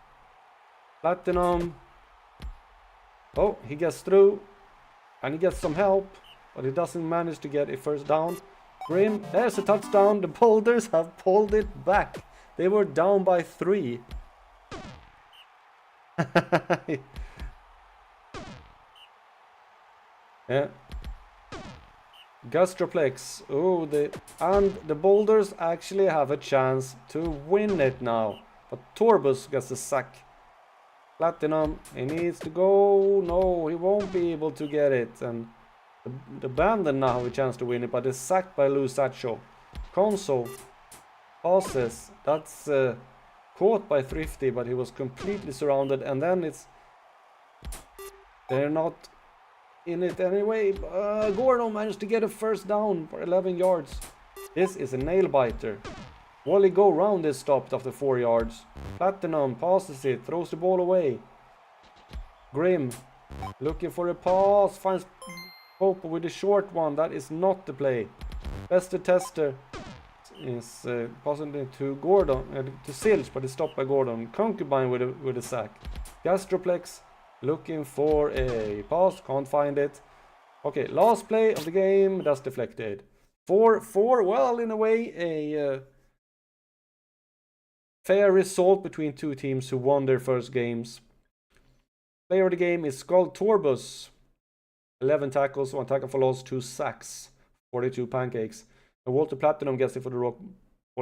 Platinum. Oh, he gets through. And he gets some help. But he doesn't manage to get a first down. Grim, there's a touchdown. The Boulders have pulled it back. They were down by 3. Yeah. Gastroplex. Oh, and the Boulders actually have a chance to win it now. But Torbus gets a sack. Platinum, he needs to go. No, he won't be able to get it. And the Bandit now have a chance to win it, but it's sacked by Lou Satcho. Console passes. That's caught by Thrifty, but he was completely surrounded. And then they're not in it anyway. Gordo managed to get a first down for 11 yards. This is a nail biter. Wally Go Round is stopped after 4 yards. Platinum passes it, throws the ball away. Grim looking for a pass, finds Popo with a short one. That is not the play. Bester Tester is passing it to Gordon, to Silch, but it's stopped by Gordon. Concubine with a sack. Gastroplex Looking for a pass, can't find it. Okay, last play of the game, that's deflected. 4-4, well, in a way, a fair result between two teams who won their first games. Player of the game is Skull Torbus. 11 tackles, 1 tackle for loss, 2 sacks, 42 pancakes. And Walter Platinum gets it for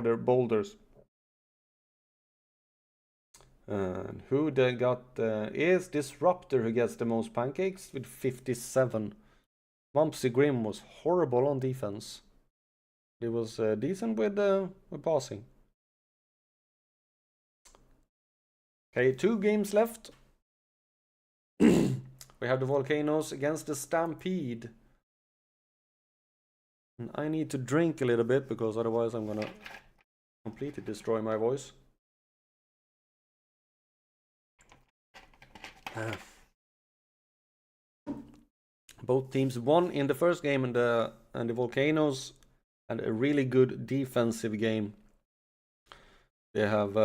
their boulders. And who then got is Disruptor, who gets the most pancakes with 57. Mumpsy Grim was horrible on defense. He was decent with passing. Okay, 2 games left. We have the Volcanoes against the Stampede. And I need to drink a little bit because otherwise I'm gonna completely destroy my voice. Both teams won in the first game, and the Volcanoes had a really good defensive game. They have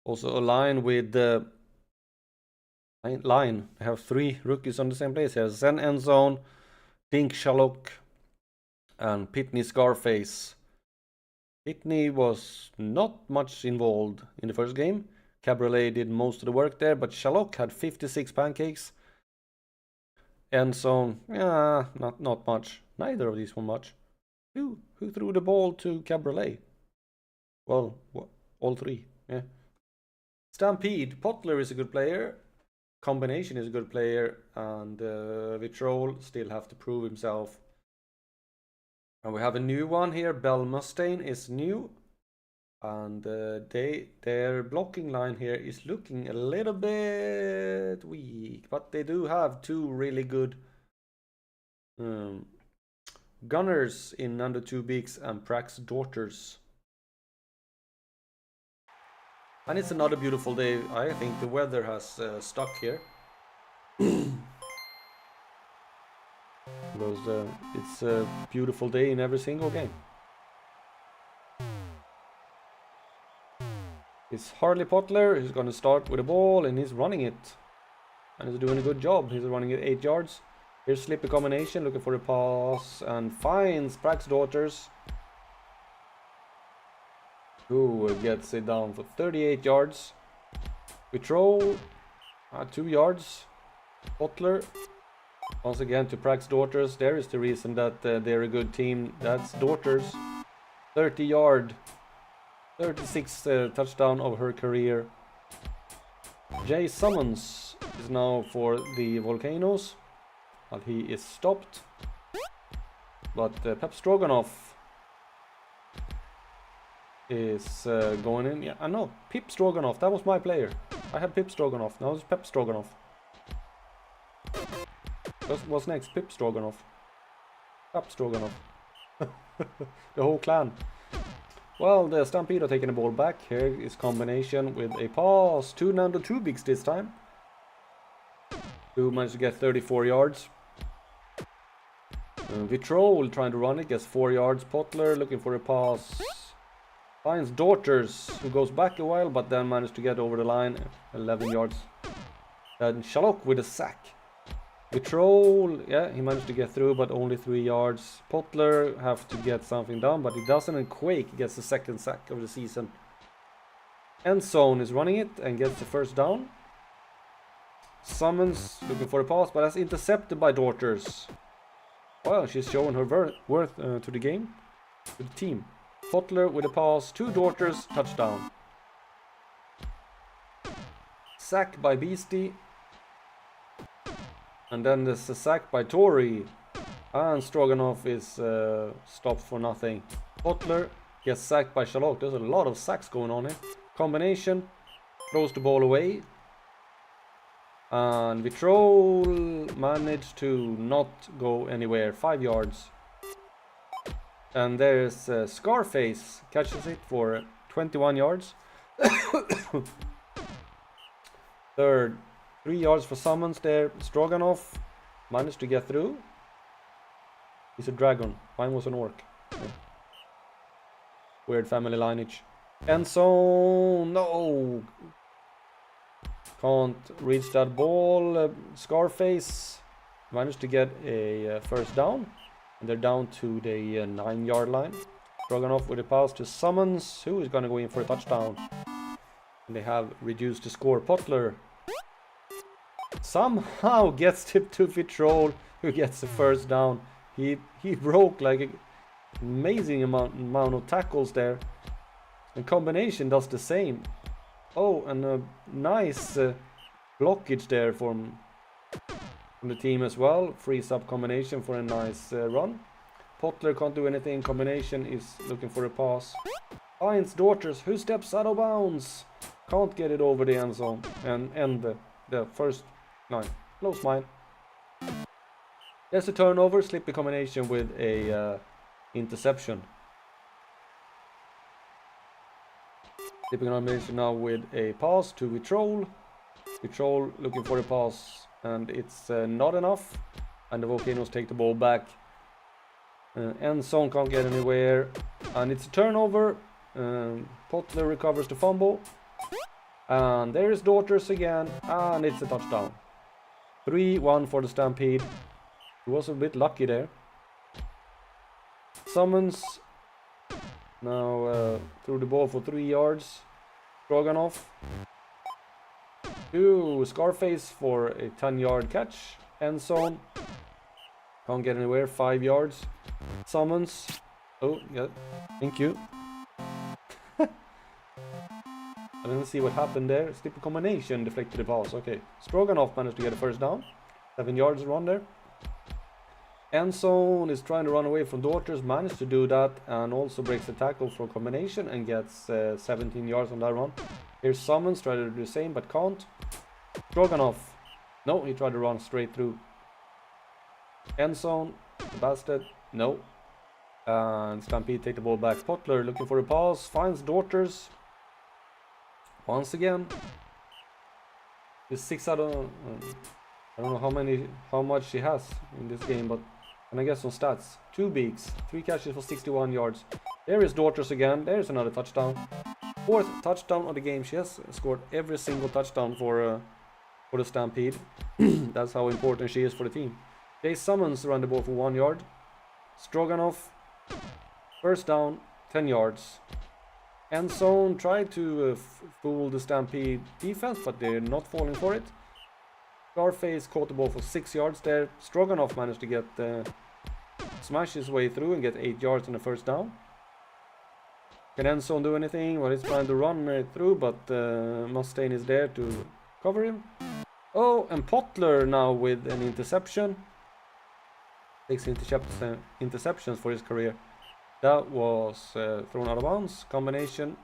also a line with the line. They have 3 rookies on the same place here: Zen Endzone, Dink Shalok, and Pitney Scarface. Pitney was not much involved in the first game. Cabriolet did most of the work there, but Shalok had 56 pancakes. Endzone, yeah, not much. Neither of these were much. Who threw the ball to Cabriolet? Well, all 3, yeah. Stampede, Potler is a good player. Combination is a good player, and Vitrol still have to prove himself. And we have a new one here. Bell Mustaine is new. And their blocking line here is looking a little bit weak, but they do have 2 really good gunners in Under 2 Bigs and Prax Daughters. And it's another beautiful day. I think the weather has stuck here. Because it's a beautiful day in every single game. It's Harley Potler. He's going to start with the ball and he's running it. And he's doing a good job. He's running it 8 yards. Here's Slippy combination, looking for a pass and finds Prax Daughters, who gets it down for 38 yards. We throw 2 yards. Potler once again to Prax Daughters. There is the reason that they're a good team. That's Daughters. 30-yard. 36th touchdown of her career. Jay Summons is now for the Volcanoes, but he is stopped. But Pep Stroganoff is going in. Yeah, I know. Pip Stroganoff, that was my player. I had Pip Stroganoff, now it's Pep Stroganoff. What's next? Pip Stroganoff. Pep Stroganoff. The whole clan. Well, the Stampede are taking the ball back. Here is combination with a pass. 2 Nando 2 Bigs this time. Who managed to get 34 yards. Vitrol trying to run it, gets 4 yards. Potler looking for a pass. Finds Daughters, who goes back a while, but then managed to get over the line. 11 yards. Then Shalok with a sack. Vitrol, yeah, he managed to get through, but only 3 yards. Potler have to get something done, but he doesn't, and Quake gets the 2nd sack of the season. Endzone is running it and gets the 1st down. Summons looking for a pass, but that's intercepted by Daughters. Well, she's showing her worth to the game, to the team. Potler with a pass, 2 Daughters, touchdown. Sack by Beastie. And then there's a sack by Tori. And Stroganoff is stopped for nothing. Potler gets sacked by Shalok. There's a lot of sacks going on here. Combination. Throws the ball away. And Vitrol managed to not go anywhere. 5 yards. And there's Scarface. Catches it for 21 yards. Third. 3 yards for Summons there. Stroganoff managed to get through. He's a dragon. Mine was an orc. Yeah. Weird family lineage. And so, no. Can't reach that ball. Scarface managed to get a first down. And they're down to the 9-yard line. Stroganoff with a pass to Summons, who is going to go in for a touchdown. And they have reduced the score. Potler somehow gets tipped to Vitrol, who gets the first down. He broke like an amazing amount of tackles there. And combination does the same. Oh, and a nice blockage there from the team as well. Frees up combination for a nice run. Potler can't do anything. Combination is looking for a pass. Finds Daughters, who steps out of bounds. Can't get it over the end zone and end the first line. Close mine. There's a turnover. Slippy combination with a interception. Slippy combination now with a pass to Vitrol. Vitrol looking for a pass. And it's not enough. And the Volcanoes take the ball back. End zone can't get anywhere. And it's a turnover. Potler recovers the fumble. And there is Daughters again. And it's a touchdown. 3-1 for the Stampede. He was a bit lucky there. Summons. Now threw the ball for 3 yards. Stroganoff. To Scarface for a 10-yard catch. End zone. Can't get anywhere. 5 yards. Summons. Oh, yeah. Thank you. I didn't see what happened there. Slippy combination deflected the pass. Okay. Stroganoff managed to get a first down. 7 yards run there. End zone is trying to run away from Daughters. Managed to do that. And also breaks the tackle for combination. And gets 17 yards on that run. Here's Summons. Tried to do the same but can't. Stroganoff. No, he tried to run straight through. End zone. Bastard. No. And Stampede take the ball back. Potler looking for a pass. Finds Daughters. Once again. It's 6 out of... I don't know how much she has in this game, but and I guess some stats. 2 beaks, 3 catches for 61 yards. There is Daughters again. There's another touchdown. 4th touchdown of the game. She has scored every single touchdown for the Stampede. That's how important she is for the team. They Summons run the ball for 1 yard. Stroganoff, first down, 10 yards. End zone tried to fool the Stampede defense, but they're not falling for it. Scarface caught the ball for 6 yards there. Stroganoff managed to get smash his way through and get 8 yards on the first down. Can end zone do anything? Well, he's trying to run through, but Mustaine is there to cover him. Oh, and Potler now with an interception. 6 interceptions for his career. That was thrown out of bounds. Combination.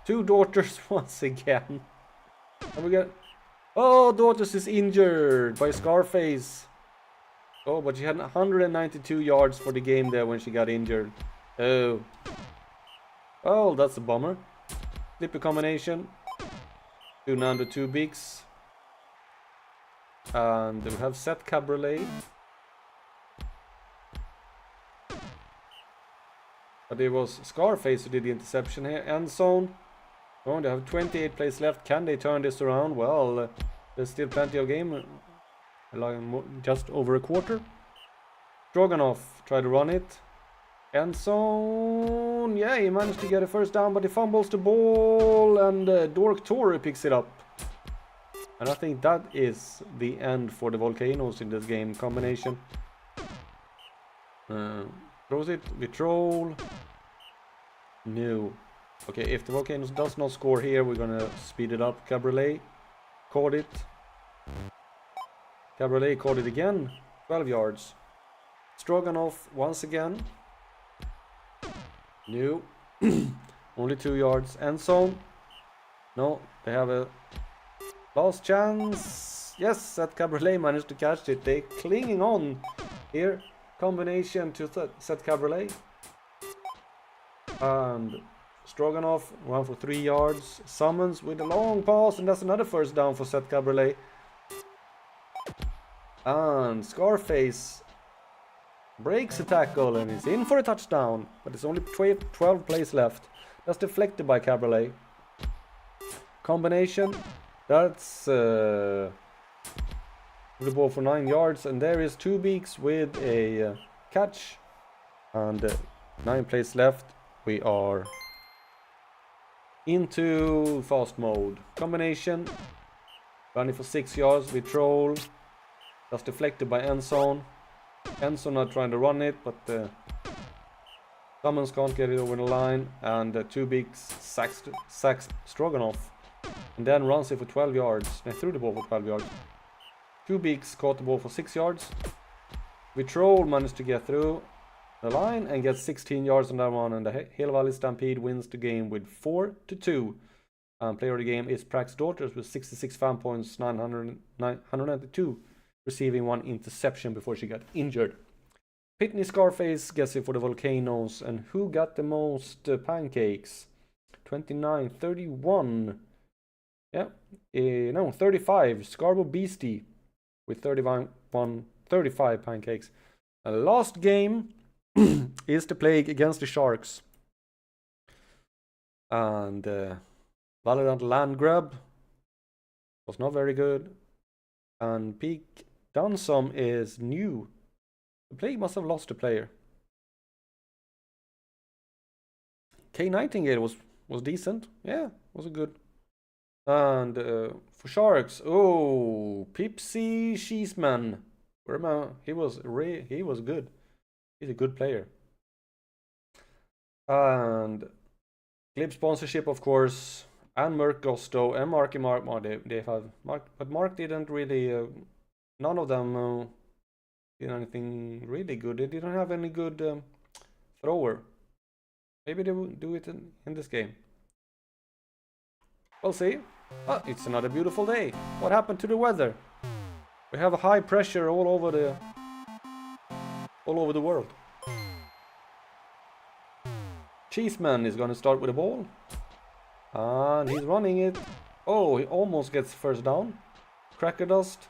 2 Daughters once again. And we get... Oh, Daughters is injured by Scarface. Oh, but she had 192 yards for the game there when she got injured. Oh. Oh, that's a bummer. Slippy combination. 2 Nando 2 beaks. And we have Seth Cabriolet. But it was Scarface who did the interception here. End zone. Oh, they have 28 plays left. Can they turn this around? Well, there's still plenty of game. Just over a quarter. Stroganoff tried to run it. End zone. Yeah, he managed to get a first down, but he fumbles the ball. And Dork Torre picks it up. And I think that is the end for the Volcanoes in this game. Combination. Throws it. Vitrol. No. Okay, if the Volcanoes does not score here, we're gonna speed it up. Cabriolet caught it. Cabriolet caught it again. 12 yards. Stroganoff once again. No. Only 2 yards. End zone. No, they have a last chance. Yes, Seth Cabriolet managed to catch it. They clinging on here. Combination to Seth Cabriolet. And Stroganoff ran for 3 yards. Summons with a long pass, and that's another first down for Seth Cabriolet. And Scarface breaks a tackle and is in for a touchdown. But it's only 12 plays left. That's deflected by Cabriolet. Combination. That's the ball for 9 yards, and there is Two Beaks with a catch, and 9 plays left. We are into fast mode. Combination, running for 6 yards. We troll. That's deflected by Endzone. Endzone not trying to run it, but Summons can't get it over the line, and Two Beaks sacks Stroganoff, and then runs it for 12 yards. They threw the ball for 12 yards. Two Beaks caught the ball for 6 yards. We troll managed to get through the line and get 16 yards on that one, and the Hill Valley Stampede wins the game with 4-2. Player of the game is Prax Daughters with 66 fan points, 992, receiving 1 interception before she got injured. Pitney Scarface gets it for the Volcanoes, and who got the most pancakes? 29, 31. Yeah, no, 35. Scarborough Beastie with 35 pancakes. And last game is the Plague against the Sharks. And Valorant Land Grab was not very good. And Peak Dunsum is new. The Plague must have lost a player. K Nightingale was decent. Yeah, was a good. And for Sharks, oh, Pipsy Cheeseman. Remember, he was good. He's a good player. And Glib sponsorship, of course, and Merc Gusto and Marky Mark. They have Mark, but Mark didn't really. None of them did anything really good. They didn't have any good thrower. Maybe they will do it in this game. We'll see. Oh, it's another beautiful day. What happened to the weather? We have a high pressure all over the world. Cheeseman is gonna start with the ball. And he's running it. Oh, he almost gets first down. Cracker Dust.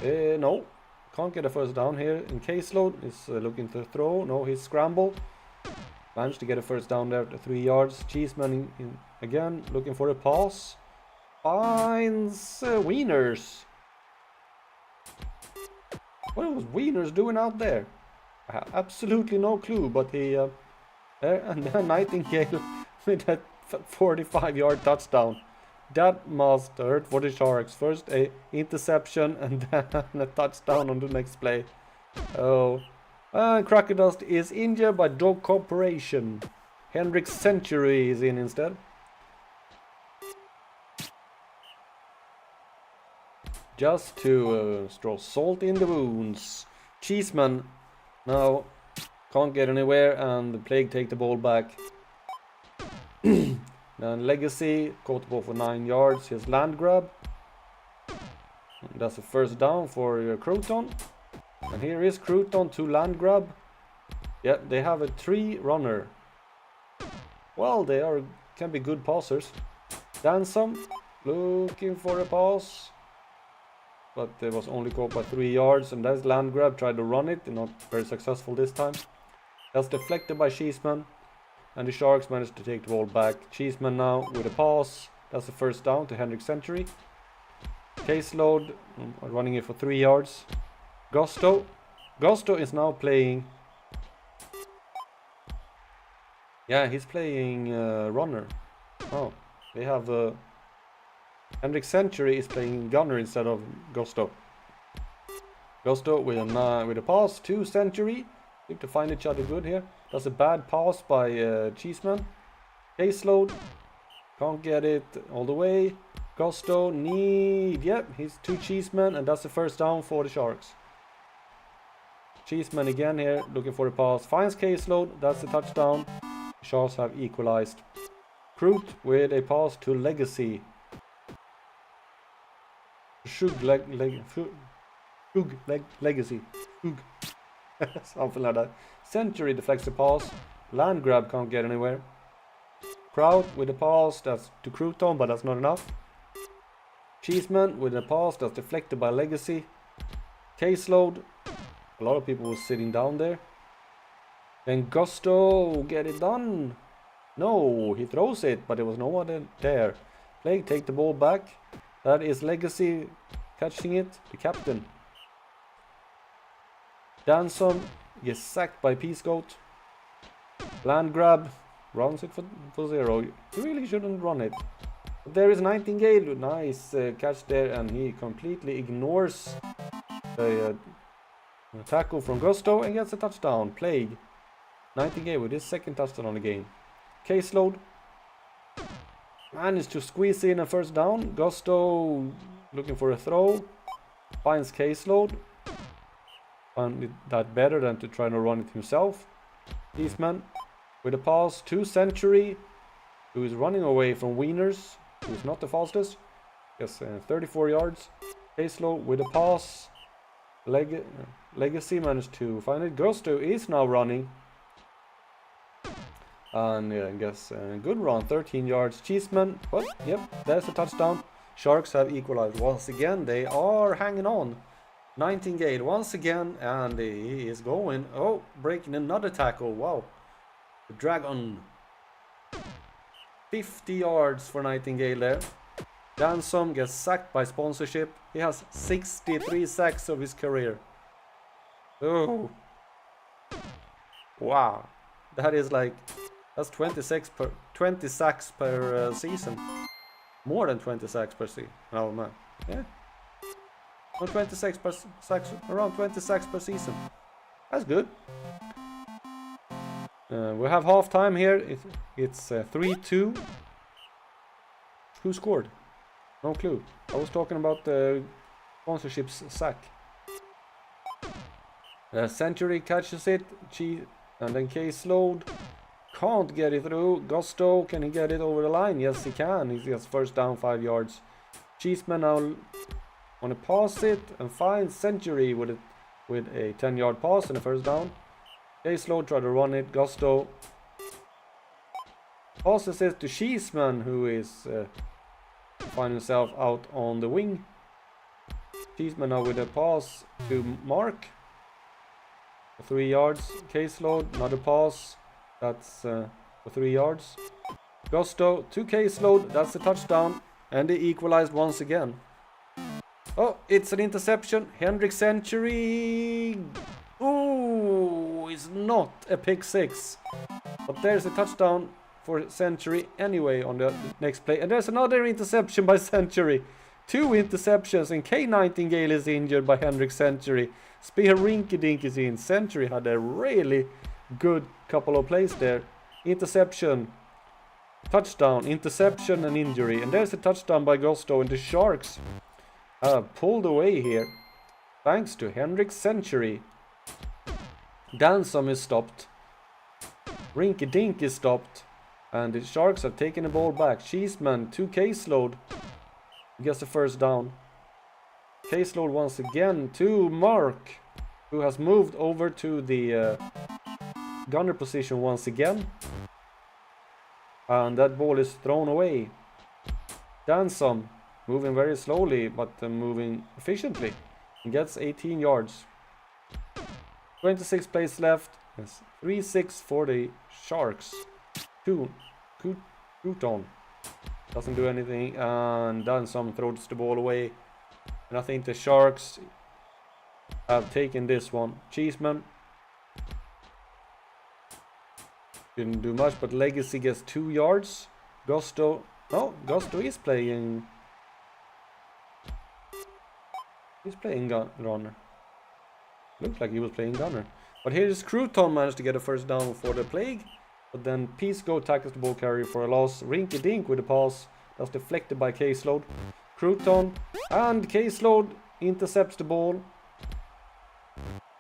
No. Can't get a first down here. In Caseload is looking to throw. No, he's scramble. Managed to get a first down there at 3 yards. Cheeseman again looking for a pass. Finds Wieners. What was Wieners doing out there? I have absolutely no clue, but he there, and then Nightingale with that 45-yard touchdown. That must hurt for the Sharks. First a interception and then a touchdown on the next play. Oh, Cracker Dust is injured by Dog Corporation. Hendrix Century is in instead. Just to throw salt in the wounds. Cheeseman now can't get anywhere, and the Plague take the ball back. Then Legacy caught the ball for 9 yards. His land grab. That's a first down for Crouton. And here is Crouton to land grab. Yeah, they have a 3 runner. Well, they can be good passers. Dansum looking for a pass. But it was only caught by 3 yards, and that's land grab. Tried to run it, not very successful this time. That's deflected by Cheeseman, and the Sharks managed to take the ball back. Cheeseman now with a pass. That's the first down to Hendrix Century. Caseload running it for 3 yards. Gusto is now playing. Yeah, he's playing runner. Oh, they have Hendrix Century is playing gunner instead of Gusto. Gusto with a pass to Century. Need to find each other good here. That's a bad pass by Cheeseman. Caseload can't get it all the way. Gusto he's 2 Cheeseman, and that's the first down for the Sharks. Cheeseman again here looking for a pass. Finds Caseload. That's the touchdown. The Sharks have equalized. Crute with a pass to Legacy. Legacy. Something like that. Century deflects the pass. Land grab can't get anywhere. Kraut with a pass. That's to Crouton, but that's not enough. Cheeseman with a pass. That's deflected by Legacy. Caseload. A lot of people were sitting down there. Then Gusto get it done. No, he throws it, but there was no one there. Plague take the ball back. That is Legacy catching it, the captain. Danson gets sacked by Peace Goat. Land grab, runs it for 0. You really shouldn't run it. But there is Nightingale, nice catch there, and he completely ignores the tackle from Gusto and gets a touchdown. Plague. Nightingale with his second touchdown on the game. Caseload managed to squeeze in a first down. Gusto looking for a throw. Finds Caseload. Found that better than to try to run it himself. Eastman with a pass to Century, who is running away from Wieners, who is not the fastest. Yes, 34 yards. Caseload with a pass. Legacy managed to find it. Gusto is now running. And I guess a good run, 13 yards. Cheeseman, but yep, there's a touchdown. Sharks have equalized once again. They are hanging on. Nightingale once again, and he is going. Oh, breaking another tackle. Wow. The Dragon. 50 yards for Nightingale there. Dansom gets sacked by sponsorship. He has 63 sacks of his career. Oh. Wow. That is like... That's 20 sacks per season. More than 20 sacks per season. Oh man. Yeah. Around 20 sacks per season. That's good. We have half time here. It's 3-2. Who scored? No clue. I was talking about the sponsorships sack. Century catches it. And then Caseload can't get it through. Gusto, can he get it over the line? Yes, he can. He gets first down, 5 yards. Cheeseman now want to pass it and finds Century with a 10-yard pass and a first down. Caseload try to run it. Gusto passes it to Cheeseman, who is finding himself out on the wing. Cheeseman now with a pass to Mark for 3 yards. Caseload, another pass. That's for 3 yards. Gusto to Caseload. That's a touchdown. And they equalized once again. Oh, it's an interception. Hendrick Century. Ooh, it's not a pick 6. But there's a touchdown for Century anyway on the next play. And there's another interception by Century. 2 interceptions, and K. Nightingale is injured by Hendrick Century. Spear Rinky-Dink is in. Century had a really good couple of plays there. Interception, touchdown, interception, and injury. And there's a touchdown by Gusto, and the Sharks pulled away here thanks to Hendrick Century. Dansom is stopped. Rinky-Dink is stopped. And the Sharks have taken the ball back. Cheeseman to Caseload. Gets the first down. Caseload once again to Mark, who has moved over to the gunner position once again. And that ball is thrown away. Dansom moving very slowly, but moving efficiently. He gets 18 yards. 26 plays left. It's 3-6 for the Sharks. Crouton doesn't do anything, and Dansom throws the ball away. And I think the Sharks have taken this one. Cheeseman didn't do much, but Legacy gets 2 yards. Gusto is playing. He's playing gunner. Looks like he was playing gunner. But here's Crouton managed to get a first down for the Plague. But then Peace Go tackles the ball carrier for a loss. Rinky-Dink with a pass. That's deflected by Caseload. Crouton and Caseload intercepts the ball.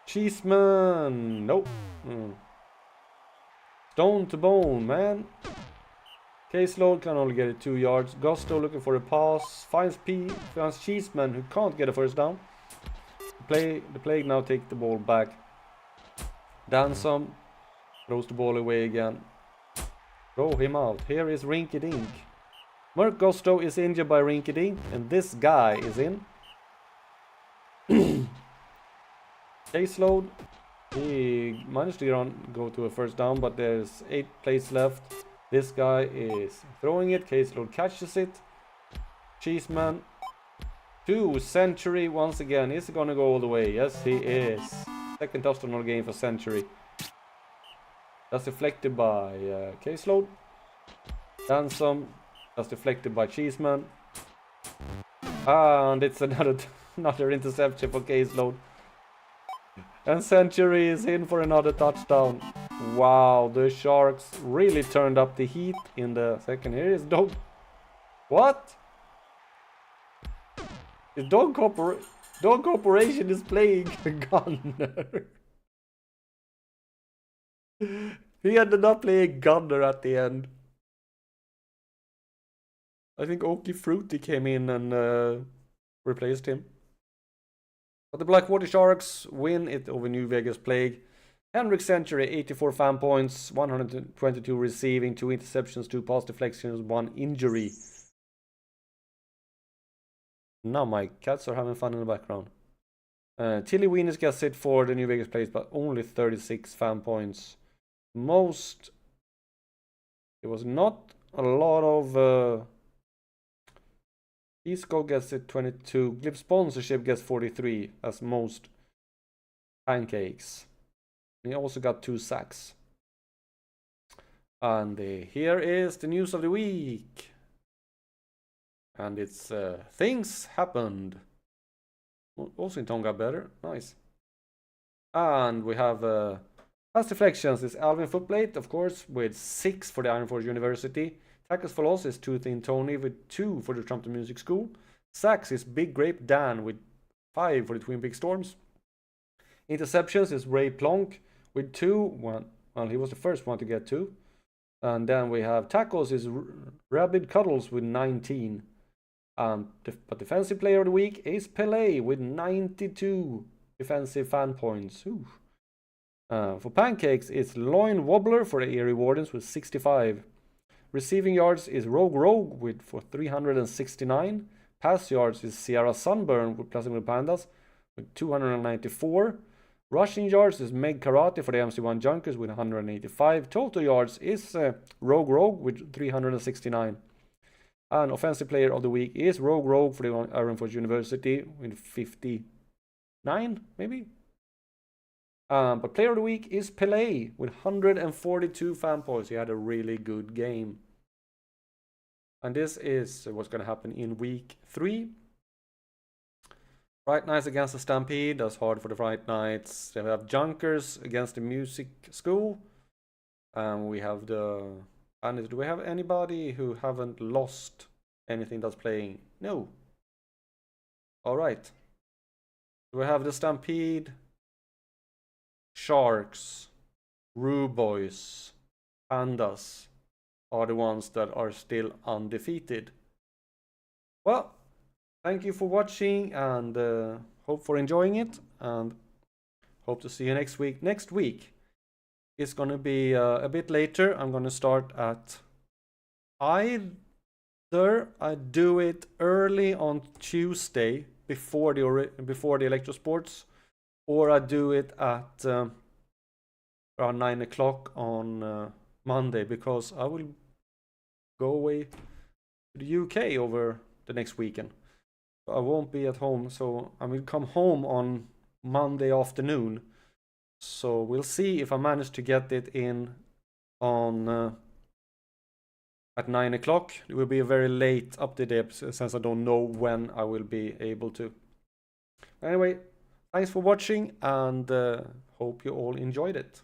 Cheeseman. Nope. Stone to bone, man. Caseload can only get it 2 yards. Gusto looking for a pass. Finds Cheeseman, who can't get a first down. The Plague now take the ball back. Dansom throws the ball away again. Throw him out. Here is Rinky-Dink. Mark Gusto is injured by Rinky-Dink, and this guy is in. Caseload. He managed to go to a first down, but there's 8 plays left. This guy is throwing it. Caseload catches it. Cheeseman 2, Century once again. Is he gonna go all the way? Yes, he is. Second touchdown of the game for Century. That's deflected by Caseload. Ransom. That's deflected by Cheeseman. And it's another interception for Caseload. And Century is in for another touchdown. Wow, the Sharks really turned up the heat in the second. Here is Dog. What? The Dog Corporation is playing Gunner. He ended up playing Gunner at the end. I think Oakley Fruity came in and replaced him. But the Blackwater Sharks win it over New Vegas Plague. Henrik Century, 84 fan points, 122 receiving, 2 interceptions, 2 pass deflections, 1 injury. Now my cats are having fun in the background. Tilly Wieners gets it for the New Vegas Plague, but only 36 fan points. Most... It was not a lot of... Eastco gets it 22. Glib Sponsorship gets 43 as most pancakes. And he also got 2 sacks. And here is the news of the week. And it's things happened. Also in Tonga better. Nice. And we have pass deflections is Alvin Footplate, of course, with 6 for the Iron Force University. Tackles for loss is Tooth in Tony with 2 for the Trumpton Music School. Sacks is Big Grape Dan with 5 for the Twin Peaks Storms. Interceptions is Ray Plonk with 2. Well, he was the first one to get 2. And then we have tackles is Rabid Cuddles with 19. But defensive player of the week is Pele with 92 defensive fan points. For pancakes, it's Loin Wobbler for the Erie Wardens with 65. Receiving yards is Rogue for 369. Pass yards is Sierra Sunburn with Plastic Pandas with 294. Rushing yards is Meg Karate for the MC1 Junkers with 185. Total yards is Rogue with 369. And offensive player of the week is Rogue for the Iron Force University with 59, maybe? But player of the week is Pele with 142 fan points. He had a really good game. And this is what's going to happen in week 3. Fright Nights against the Stampede. That's hard for the Fright Nights. They have Junkers against the Music School. And we have the... And do we have anybody who haven't lost anything that's playing? No. Alright. We have the Stampede, Sharks, Roo Boys, Pandas are the ones that are still undefeated. Well, thank you for watching and hope for enjoying it, and hope to see you next week. Next week is going to be a bit later. I'm going to start at either I do it early on Tuesday before the Electrosports, or I do it at around 9 o'clock on Monday, because I will go away to the UK over the next weekend. I won't be at home, so I will come home on Monday afternoon. So we'll see if I manage to get it in on at 9 o'clock. It will be a very late update since I don't know when I will be able to. Anyway, thanks for watching, and hope you all enjoyed it.